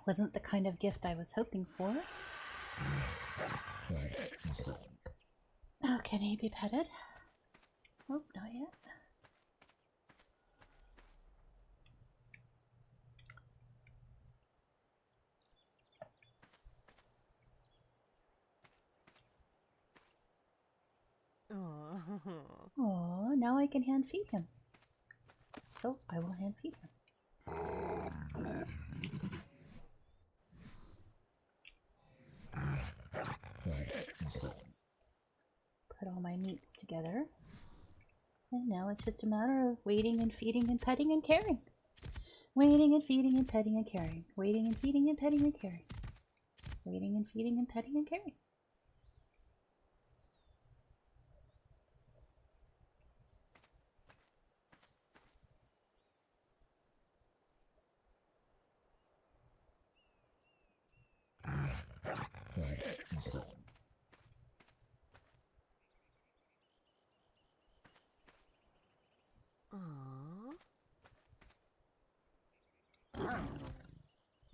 Wasn't the kind of gift I was hoping for. Oh, can he be petted? Oh, not yet. Oh, now I can hand feed him. So I will hand feed him. Put all my meats together. And now it's just a matter of waiting and feeding and petting and caring. Waiting and feeding and petting and caring. Waiting and feeding and petting and caring. Waiting and feeding and petting and caring.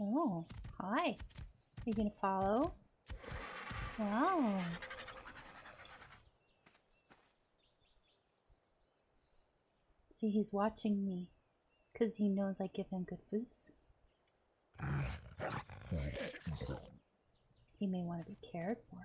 Oh, hi. Are you gonna follow? Wow. See, he's watching me because he knows I give him good foods. He may want to be cared for.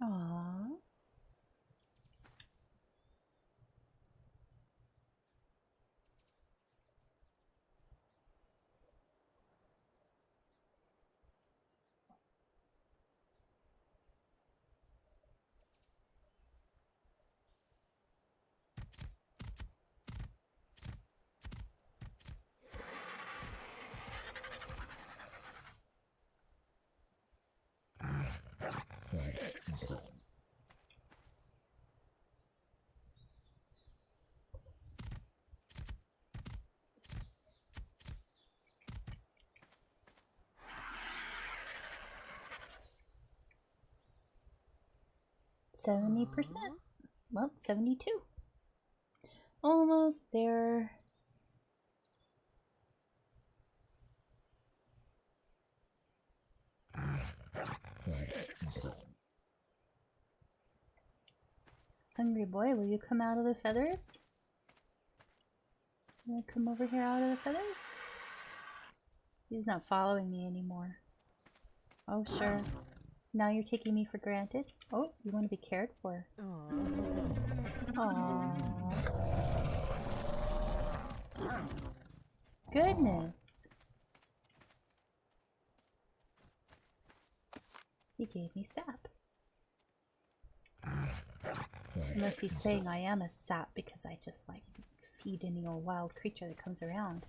Aww. %. Well, 72. Almost there. Hungry boy, will you come out of the feathers? You wanna come over here out of the feathers? He's not following me anymore. Oh, sure. Now you're taking me for granted? Oh, you want to be cared for. Aww. Goodness. He gave me sap. Unless he's saying I am a sap because I just like feed any old wild creature that comes around.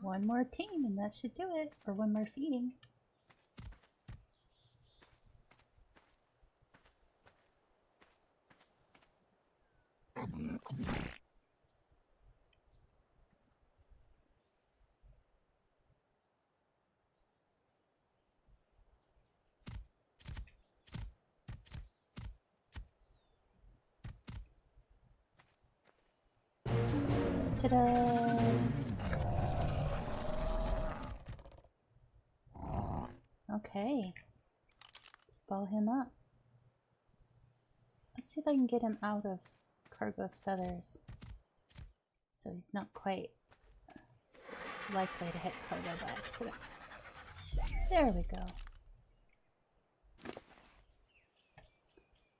One more team and that should do it. Or one more feeding. Ta-da! Okay. Let's ball him up. Let's see if I can get him out of Cargo's feathers. So he's not quite likely to hit Cargo by accident. There we go.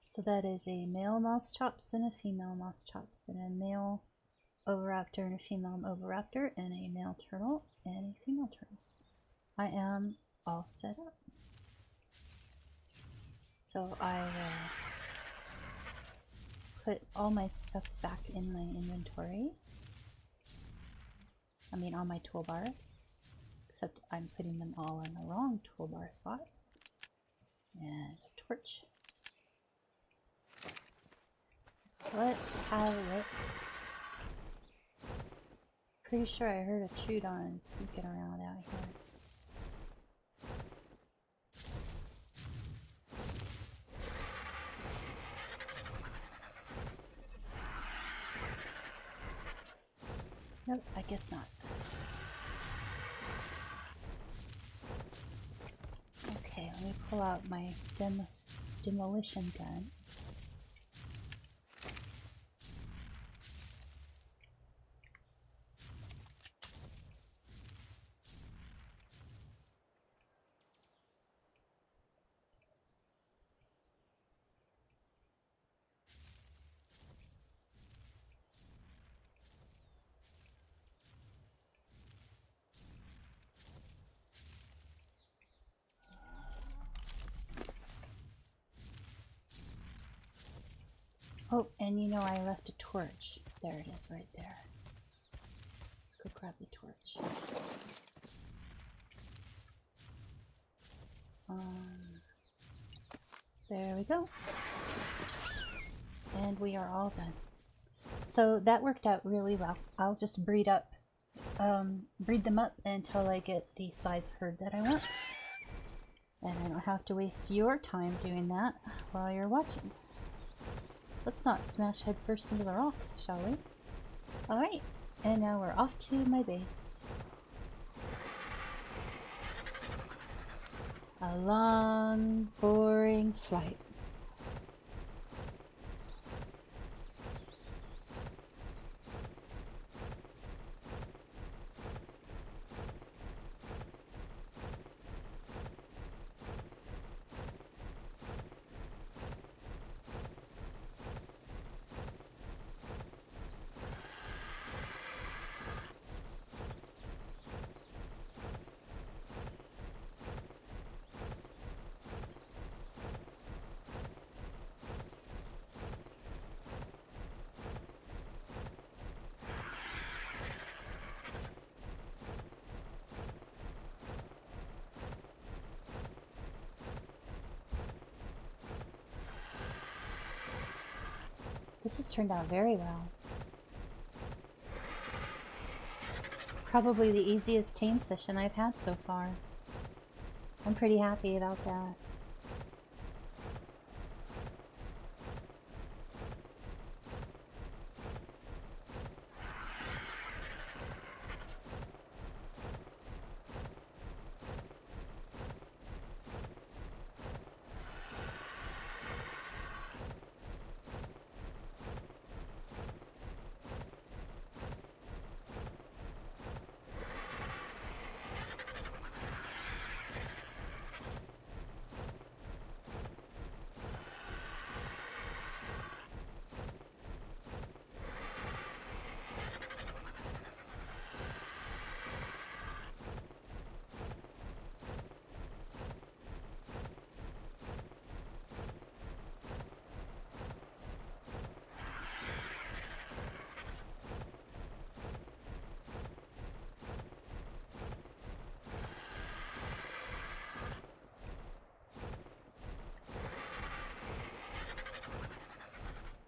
So that is a male moss chops and a female moss chops, and a male oviraptor and a female oviraptor, and a male turtle and a female turtle. I am all set up. So I will put all my stuff back in my inventory. I mean on my toolbar, except I'm putting them all in the wrong toolbar slots. And a torch. Let's have a look. Pretty sure I heard a Troodon sneaking around out here. Nope, I guess not. Okay, let me pull out my demolition gun. Oh, and you know I left a torch. There it is, right there. Let's go grab the torch. There we go. And we are all done. So that worked out really well. I'll just breed them up until I get the size herd that I want. And I don't have to waste your time doing that while you're watching. Let's not smash headfirst into the rock, shall we? Alright, and now we're off to my base. A long, boring flight. This has turned out very well. Probably the easiest tame session I've had so far. I'm pretty happy about that.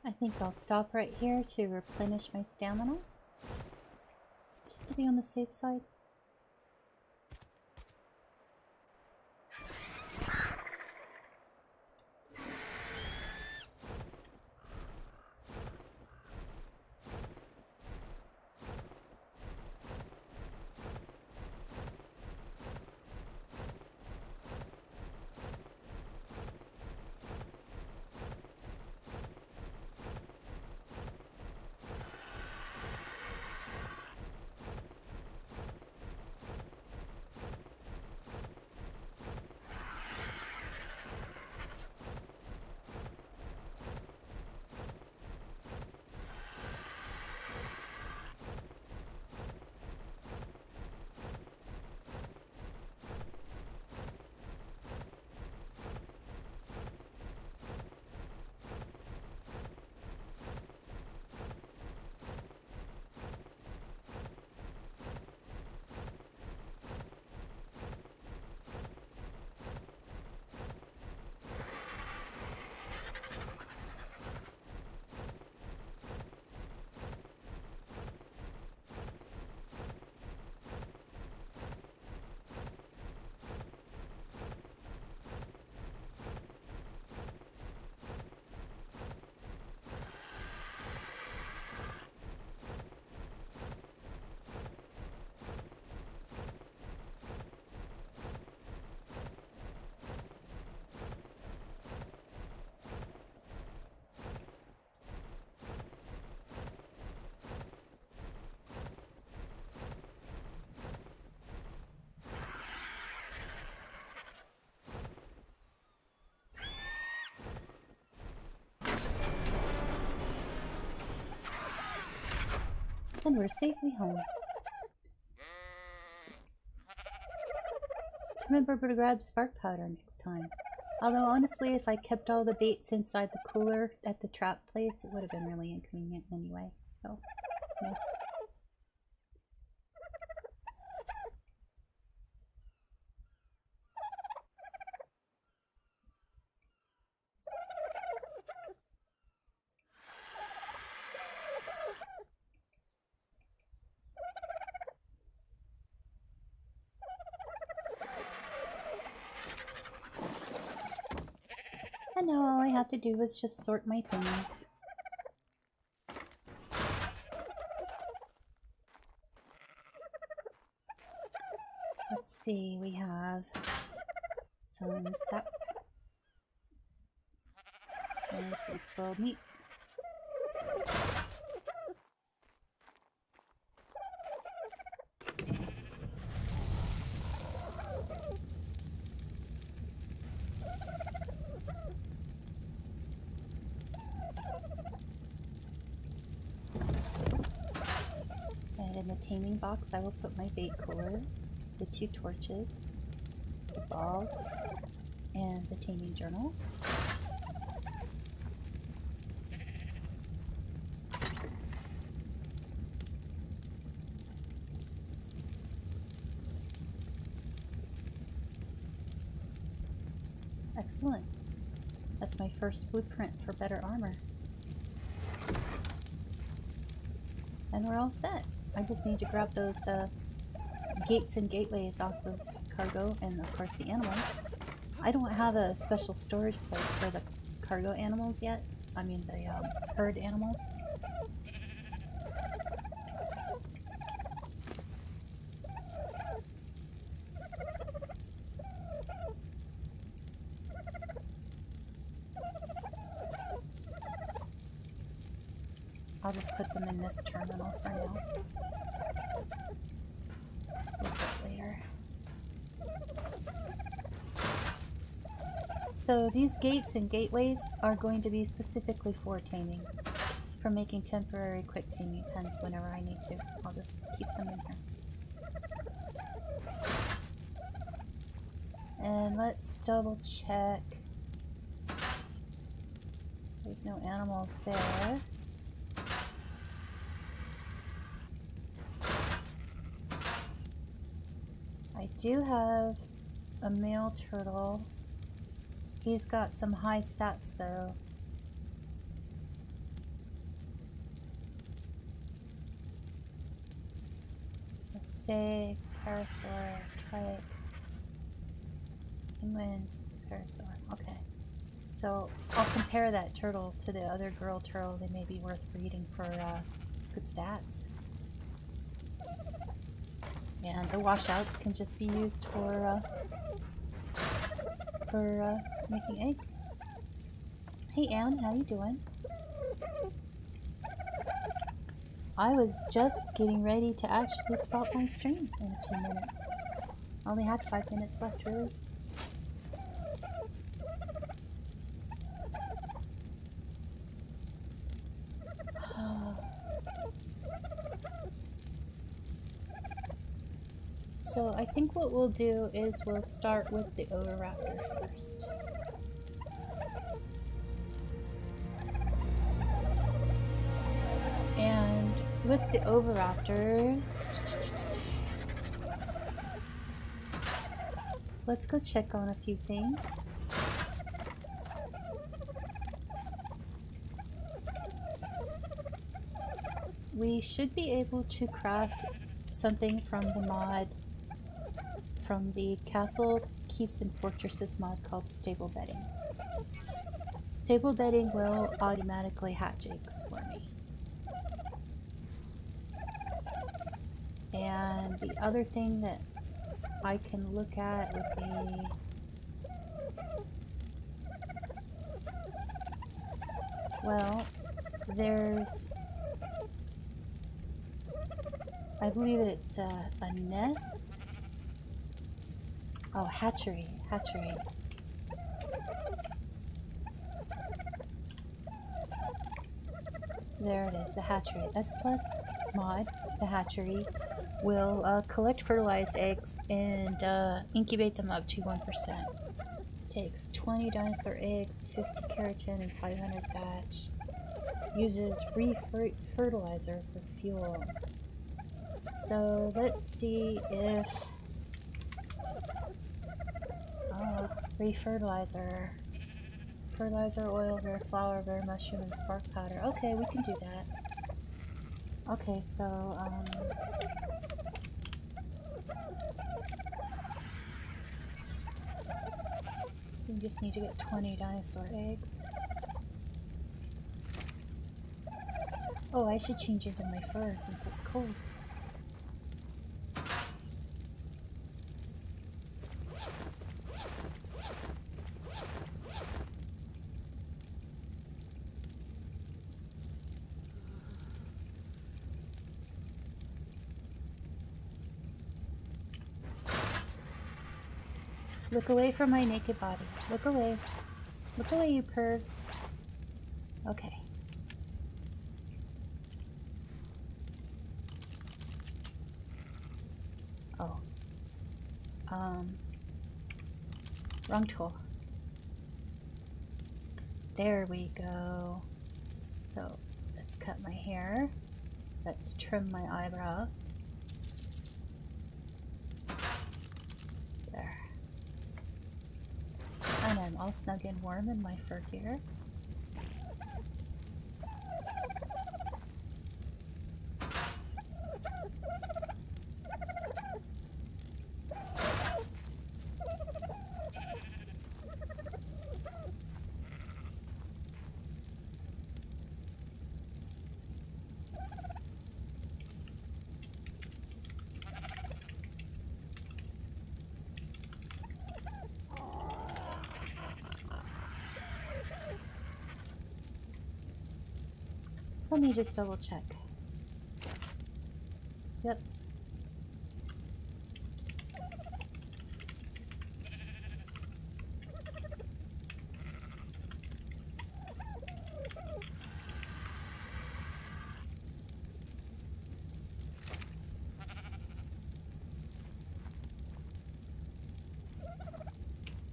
I think I'll stop right here to replenish my stamina, just to be on the safe side. And we're safely home. Let's remember to grab spark powder next time. Although honestly, if I kept all the baits inside the cooler at the trap place, it would have been really inconvenient anyway, so yeah. And now all I have to do is just sort my things. Let's see, we have some sap and some spoiled meat. And in the taming box I will put my bait cooler, the 2 torches, the balls, and the taming journal. Excellent. That's my first blueprint for better armor. And we're all set. I just need to grab those gates and gateways off of cargo and of course the animals. I don't have a special storage place for the cargo animals yet. I mean the herd animals. I'll just put them in this terminal for now. We'll put later. So these gates and gateways are going to be specifically for taming. For making temporary quick taming pens whenever I need to. I'll just keep them in here. And let's double check. There's no animals there. I do have a male turtle. He's got some high stats though. A stag, parasaur, trike, penguin, parasaur. Okay. So I'll compare that turtle to the other girl turtle. They may be worth breeding for good stats. And the washouts can just be used for making eggs. Hey Anne, how you doing? I was just getting ready to actually stop my stream in a few minutes. I only had 5 minutes left, really. So I think what we'll do is we'll start with the Oviraptor first. And with the Oviraptors, let's go check on a few things. We should be able to craft something from the mod, from the Castle Keeps and Fortresses mod called Stable Bedding. Stable Bedding will automatically hatch eggs for me. And the other thing that I can look at would be well, there's, I believe it's a nest. Oh, hatchery. There it is, the hatchery. S plus mod, the hatchery, will collect fertilized eggs and incubate them up to 1%. Takes 20 dinosaur eggs, 50 keratin, and 500 thatch. Uses re-fertilizer for fuel. So let's see if... re-fertilizer. Fertilizer, oil, rare flour, rare mushroom, and spark powder. Okay, we can do that. Okay, so, we just need to get 20 dinosaur eggs. Oh, I should change into my fur since it's cold. Look away from my naked body. Look away. Look away, you perv. Okay. Oh. Wrong tool. There we go. So, let's cut my hair. Let's trim my eyebrows. There. And I'm all snug and warm in my fur gear. Let me just double check. Yep.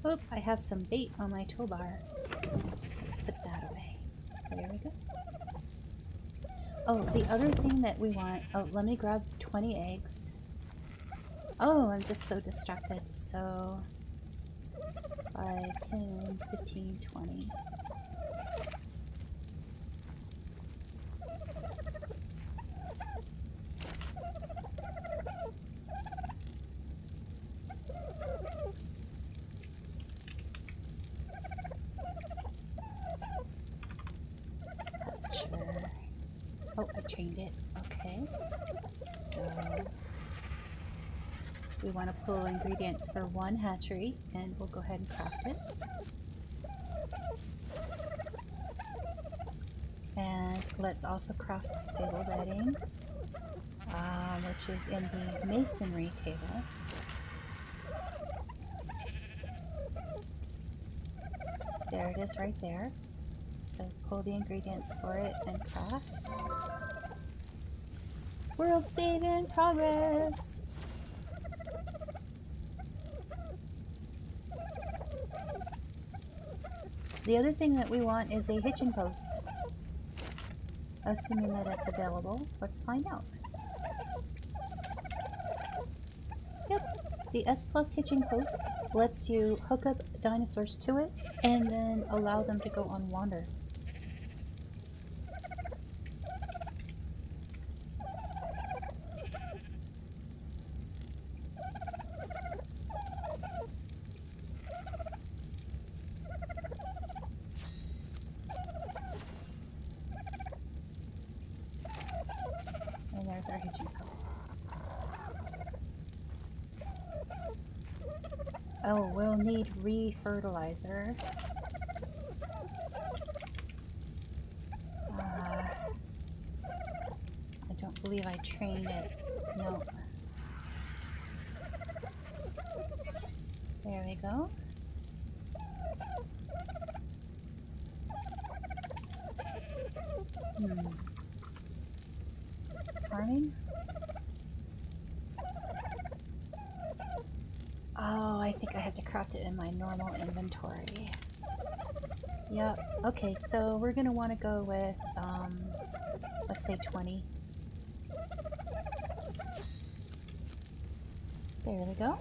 Oop, I have some bait on my toolbar. Let's put that away. There we go. Oh, the other thing that we want... Oh, let me grab 20 eggs. Oh, I'm just so distracted. So... 5, 10, 15, 20. Oh, I trained it. Okay. So we want to pull ingredients for one hatchery, and we'll go ahead and craft it. And let's also craft the stable bedding, which is in the masonry table. There it is right there. So pull the ingredients for it and craft. World save in progress! The other thing that we want is a hitching post. Assuming that it's available, let's find out. Yep, the S Plus hitching post lets you hook up dinosaurs to it and then allow them to go on wander. And there's our hitching post. Oh, we'll need re-fertilizer. I don't believe I trained it. No. There we go. farming? Oh, I think I have to craft it in my normal inventory. Yep. Okay, so we're gonna want to go with, let's say 20. There we go.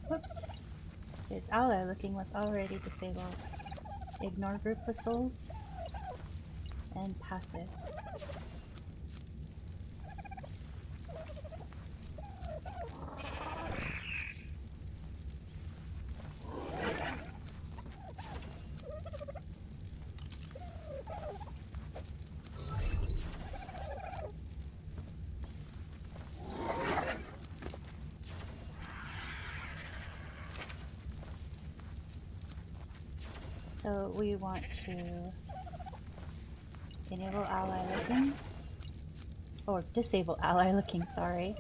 Whoops. His ally looking was already disabled. Ignore group whistles and passive. So we want to enable ally looking, or disable ally looking, sorry.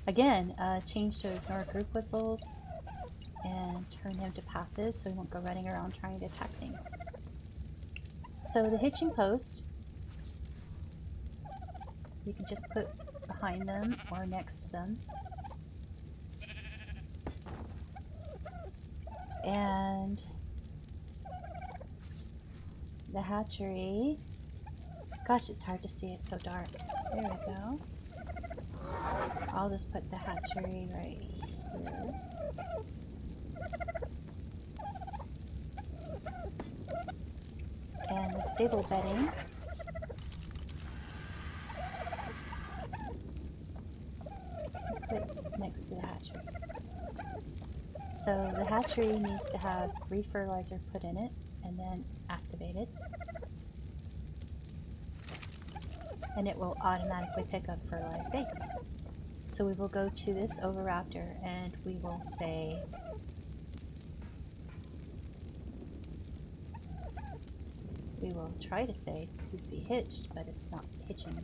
Again, change to ignore group whistles and turn him to passive so he won't go running around trying to attack things. So the hitching post, you can just put behind them or next to them. And the hatchery, gosh, it's hard to see, it's so dark. There we go. I'll just put the hatchery right here. And the stable bedding. Put next to the hatchery. So the hatchery needs to have refertilizer put in it and then activated. And it will automatically pick up fertilized eggs. So we will go to this oviraptor and we will say we will try to say please be hitched, but it's not hitching.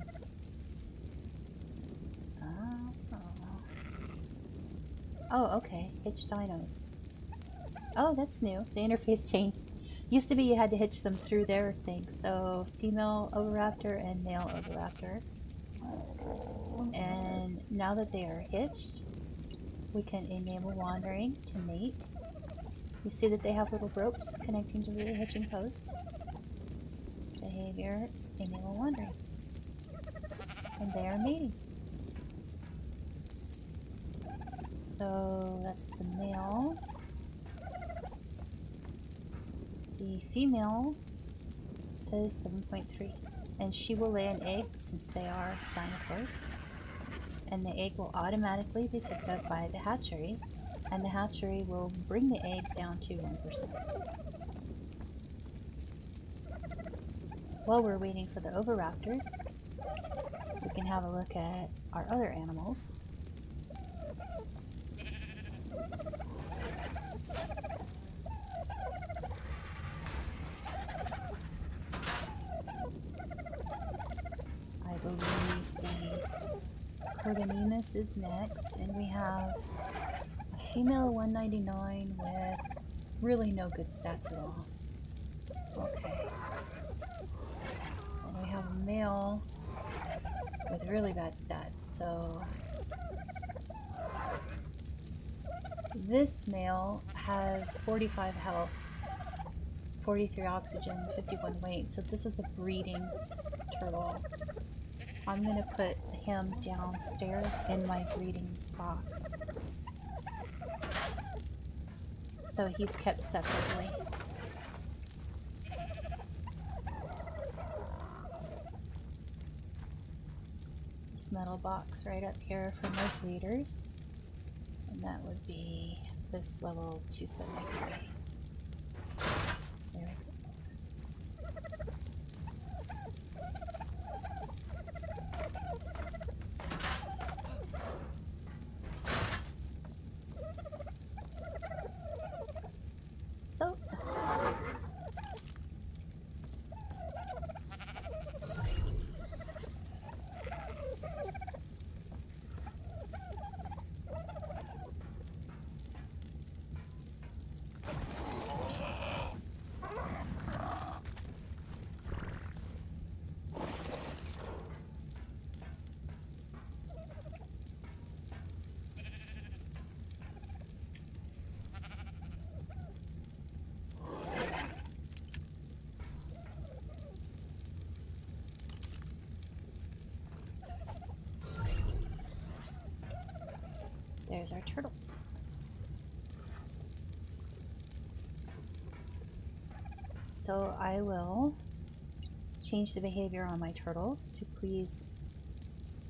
Oh, okay. Hitch dinos. Oh, that's new. The interface changed. Used to be you had to hitch them through their thing. So female oviraptor and male oviraptor. And now that they are hitched, we can enable wandering to mate. You see that they have little ropes connecting to the hitching posts. Behavior, enable wandering. And they are mating. So that's the male. The female says 7.3, and she will lay an egg since they are dinosaurs. And the egg will automatically be picked up by the hatchery, and the hatchery will bring the egg down to 1%. While we're waiting for the oviraptors, we can have a look at our other animals. I believe the Cardonemus is next, and we have a female 199 with really no good stats at all. Okay. And we have a male with really bad stats, so this male has 45 health, 43 oxygen, 51 weight, so this is a breeding turtle. I'm gonna put him downstairs in my breeding box, so he's kept separately. this metal box right up here for my breeders. And that would be this level 273. There we go. So, there's our turtles. So I will change the behavior on my turtles to please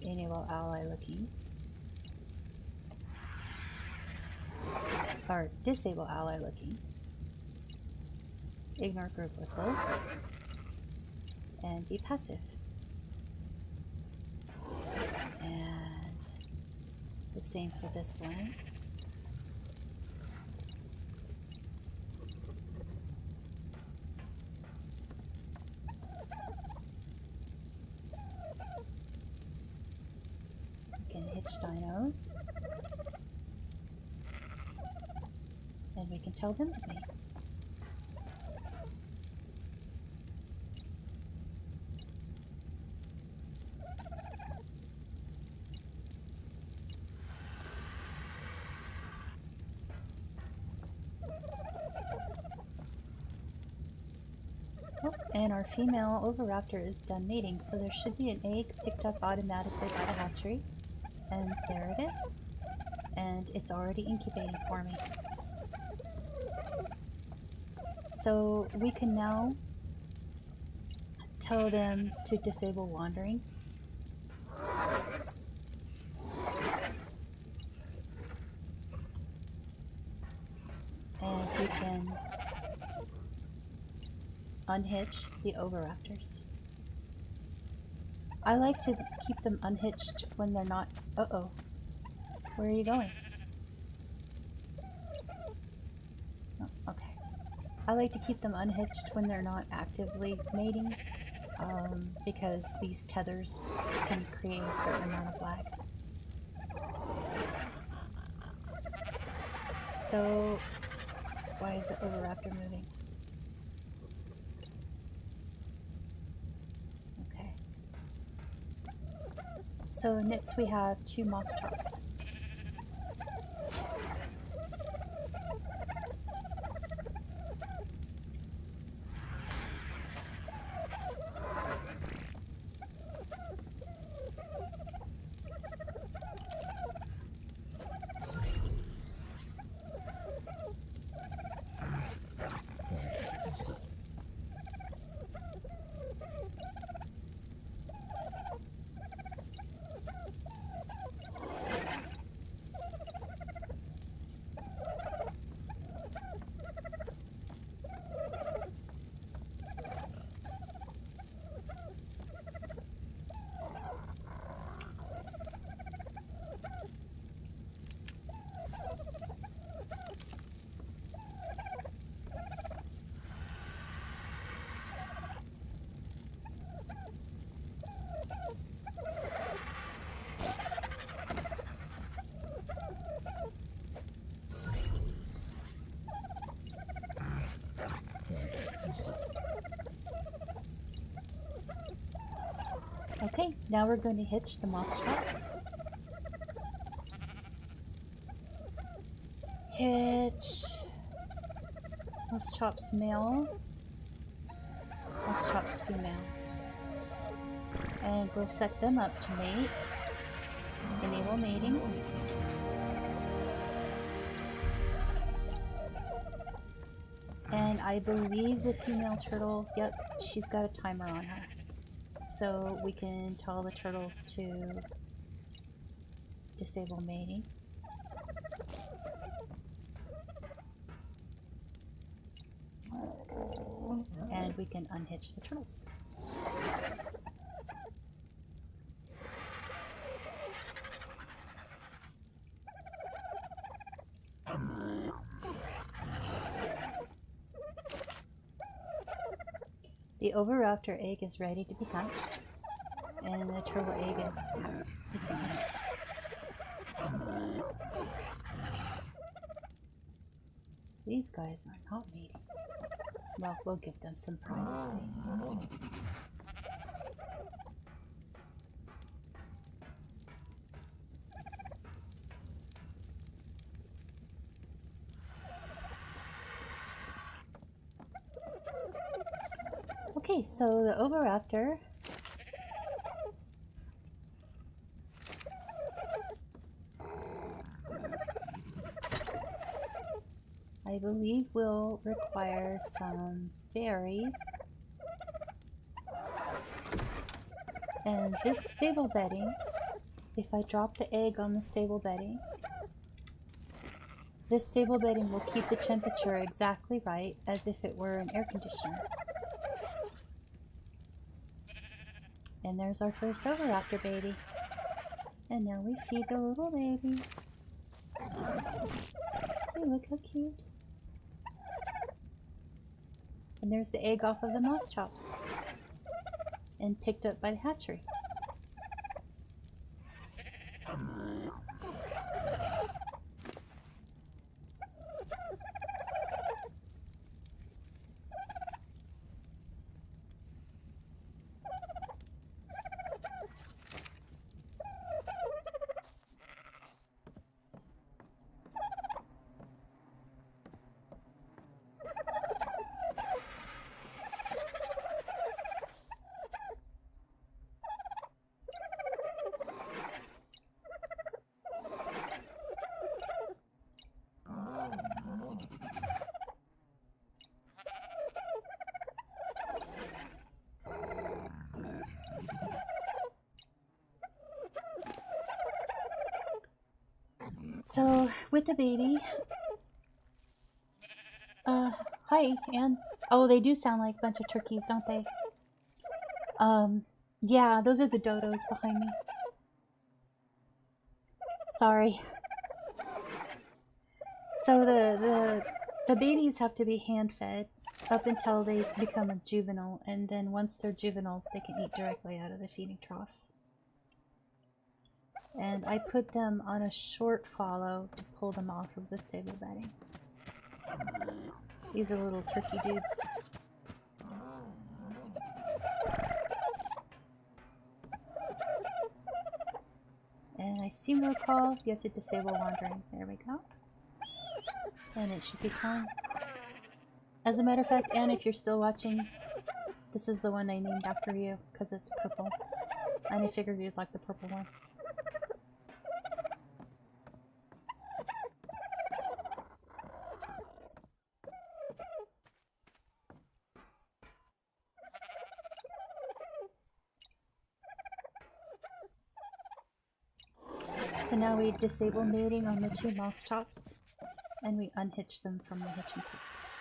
enable ally looking. Or disable ally looking. Ignore group whistles. And be passive. And the same for this one. We can hitch dinos. And we can tell them to mate. Oh, and our female oviraptor is done mating, so there should be an egg picked up automatically by the hatchery. And there it is. And it's already incubating for me. So we can now tell them to disable wandering. And we can unhitch the oviraptors. I like to keep them unhitched when they're not... Uh-oh. Where are you going? Oh, okay. I like to keep them unhitched when they're not actively mating, because these tethers can create a certain amount of lag. So, why is the oviraptor moving? Okay. So next we have 2 moss chops. Okay, now we're going to hitch the moss chops. Hitch moss chops male, moss chops female. And we'll set them up to mate. Enable mating. And I believe the female turtle, yep, she's got a timer on her. So we can tell the turtles to disable mating. And we can unhitch the turtles. The Oviraptor egg is ready to be hatched, and the turtle egg is defeated. These guys are not mating. Well, we'll give them some privacy. Okay, so the Oviraptor I believe will require some berries. And this stable bedding, if I drop the egg on the stable bedding, this stable bedding will keep the temperature exactly right as if it were an air conditioner. And there's our first Oviraptor baby. And now we feed the little baby. See, look how cute. And there's the egg off of the moss chops. And picked up by the hatchery. So, with the baby, hi, Anne. Oh, they do sound like a bunch of turkeys, don't they? Yeah, those are the dodos behind me. Sorry. So the babies have to be hand-fed up until they become a juvenile, and then once they're juveniles, they can eat directly out of the feeding trough. And I put them on a short follow to pull them off of the stable bedding. These are little turkey dudes. And I seem to recall you have to disable wandering. There we go. And it should be fine. As a matter of fact, Anne, if you're still watching, this is the one I named after you, because it's purple. And I figured you'd like the purple one. So now we disable mating on the two mouse chops, and we unhitch them from the hitching post.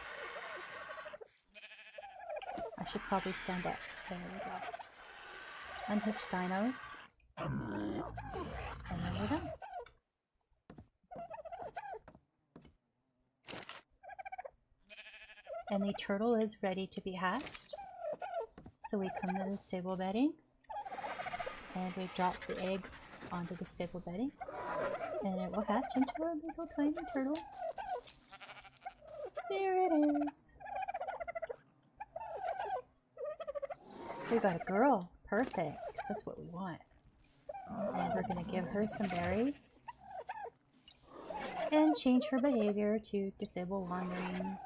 I should probably stand up. There we go. Unhitch dinos. And then we're done. And the turtle is ready to be hatched. So we come to the stable bedding, and we drop the egg onto the stable bedding, and it will hatch into a little tiny turtle. There it is. We got a girl. Perfect. That's what we want. And we're going to give her some berries and change her behavior to disable wandering,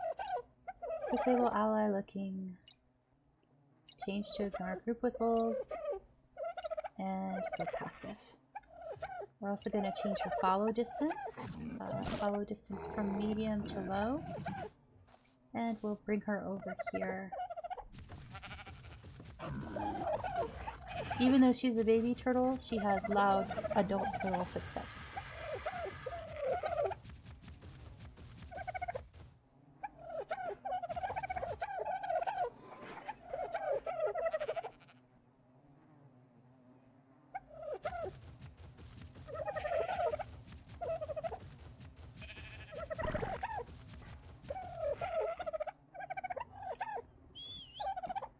disable ally looking, change to ignore group whistles, and go passive. We're also going to change her follow distance from medium to low, and we'll bring her over here. Even though she's a baby turtle, she has loud adult turtle footsteps.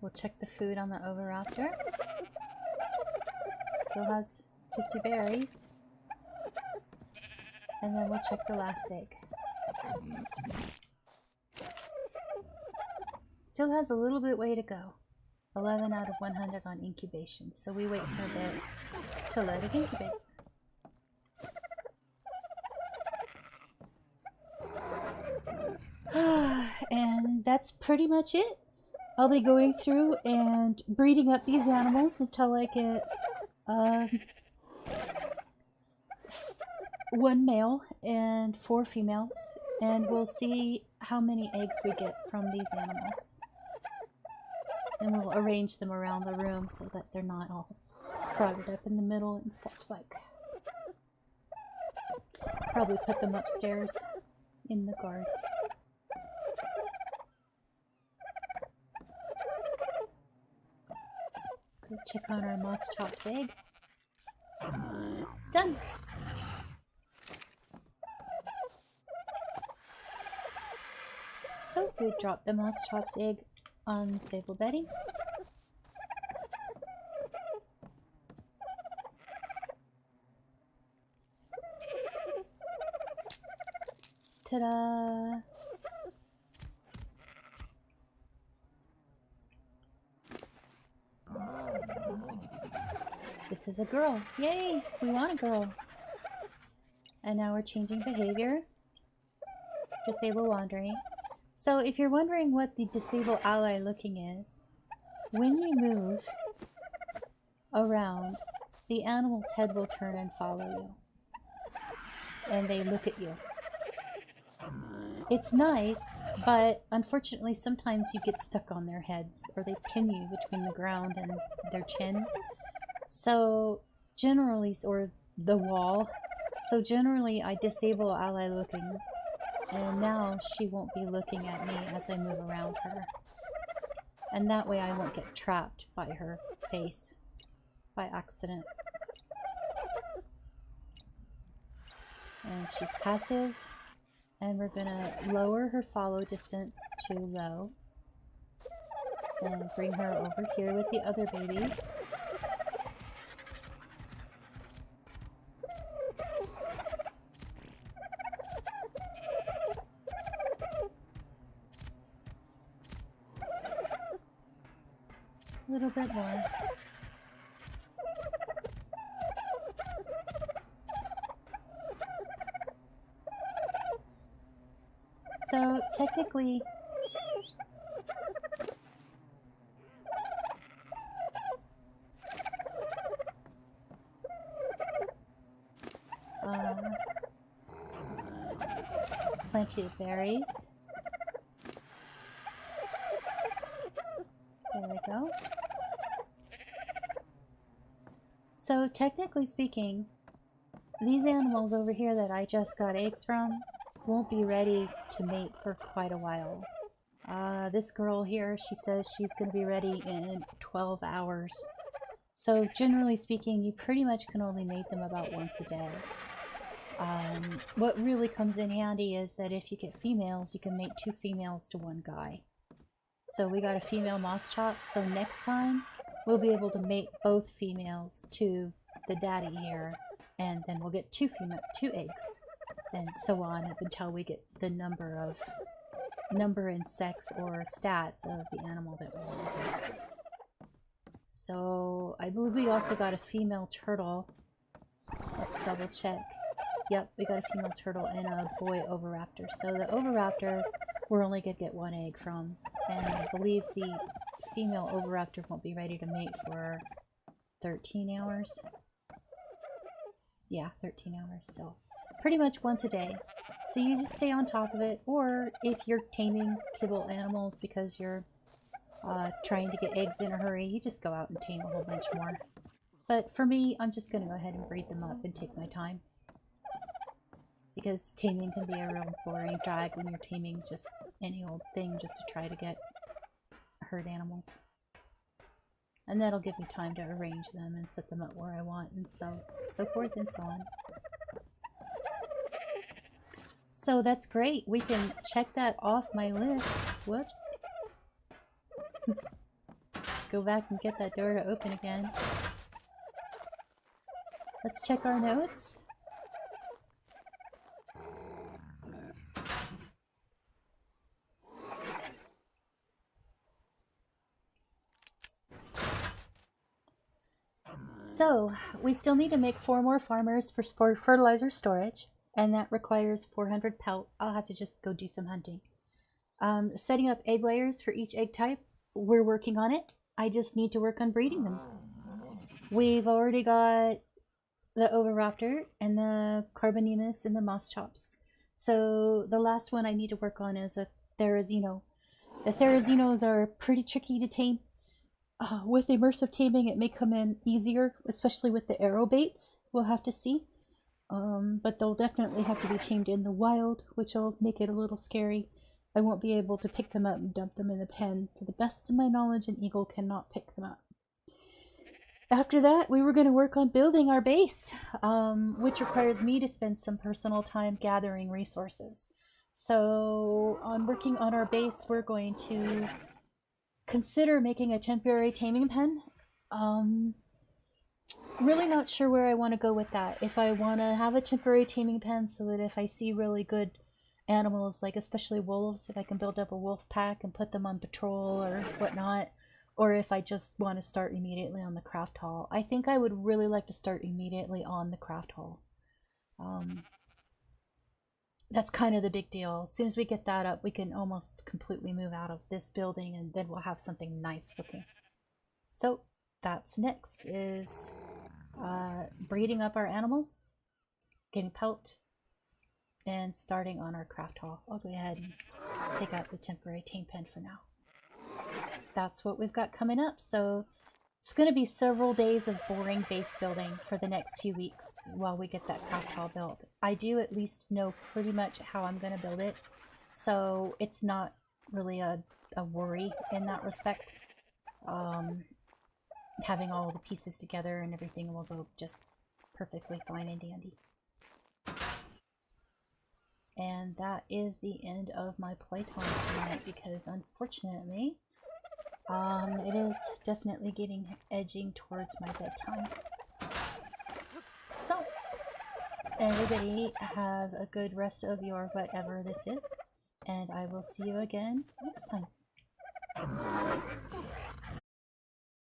We'll check the food on the Oviraptor. Still has 50 berries. And then we'll check the last egg. Still has a little bit way to go. 11 out of 100 on incubation, so we wait for a bit to let it incubate. And that's pretty much it. I'll be going through and breeding up these animals until I get 1 male and 4 females, and we'll see how many eggs we get from these animals. And we'll arrange them around the room so that they're not all crowded up in the middle and such like. Probably put them upstairs in the garden. Let's go check on our Moss Chop's egg. Done! So we dropped the Moss Chop's egg on the stable bedding. Ta-da! This is a girl. Yay! We want a girl. And now we're changing behavior. Disable wandering. So if you're wondering what the disable ally looking is, when you move around, the animal's head will turn and follow you. And they look at you. It's nice, but unfortunately sometimes you get stuck on their heads, or they pin you between the ground and their chin. So generally, or the wall. So generally I disable ally looking. And now she won't be looking at me as I move around her. And that way I won't get trapped by her face by accident. And she's passive. And we're gonna lower her follow distance to low. And bring her over here with the other babies. A little bit more. So technically, plenty of berries. There we go. So technically speaking, these animals over here that I just got eggs from won't be ready to mate for quite a while. This girl here, she says she's going to be ready in 12 hours. So generally speaking, you pretty much can only mate them about once a day. What really comes in handy is that if you get females, you can mate 2 females to 1 guy. So we got a female Moss Chop, so next time we'll be able to mate both females to the daddy here, and then we'll get 2 eggs, and so on up until we get the number and sex or stats of the animal that we want to get. So I believe we also got a female turtle. Let's double check. Yep, we got a female turtle and a boy Oviraptor. So the Oviraptor we're only going to get 1 egg from, and I believe the female Oviraptor won't be ready to mate for 13 hours. Yeah, 13 hours, so pretty much once a day. So you just stay on top of it, or if you're taming kibble animals because you're trying to get eggs in a hurry. You just go out and tame a whole bunch more. But for me, I'm just going to go ahead and breed them up and take my time. Because taming can be a real boring drag when you're taming just any old thing just to try to get herd animals. And that'll give me time to arrange them and set them up where I want and so forth and so on. So that's great. We can check that off my list. Whoops. Let's go back and get that door to open again. Let's check our notes. So, we still need to make 4 more farmers for fertilizer storage, and that requires 400 pelt. I'll have to just go do some hunting. Setting up egg layers for each egg type, we're working on it. I just need to work on breeding them. We've already got the Oviraptor and the Carbonemus and the Moss Chops. So the last one I need to work on is a Therizino. The Therizinos are pretty tricky to tame. With immersive taming, it may come in easier, especially with the arrow baits. We'll have to see. But they'll definitely have to be tamed in the wild, which will make it a little scary. I won't be able to pick them up and dump them in the pen. To the best of my knowledge, an eagle cannot pick them up. After that, we were going to work on building our base, which requires me to spend some personal time gathering resources. So, on working on our base, we're going to consider making a temporary taming pen. Really not sure where I want to go with that. If I want to have a temporary taming pen so that if I see really good animals, like especially wolves, if I can build up a wolf pack and put them on patrol or whatnot, or if I just want to start immediately on the craft hall. I think I would really like to start immediately on the craft hall. That's kind of the big deal. As soon as we get that up, we can almost completely move out of this building and then we'll have something nice looking. So that's next is breeding up our animals, getting pelt, and starting on our craft hall. I'll go ahead and take out the temporary tame pen for now. That's what we've got coming up. So it's going to be several days of boring base building for the next few weeks while we get that craft hall built. I do at least know pretty much how I'm going to build it, so it's not really a worry in that respect. Having all the pieces together and everything will go just perfectly fine and dandy. And that is the end of my playtime tonight because unfortunately it is definitely edging towards my bedtime. So, everybody have a good rest of your whatever this is, and I will see you again next time.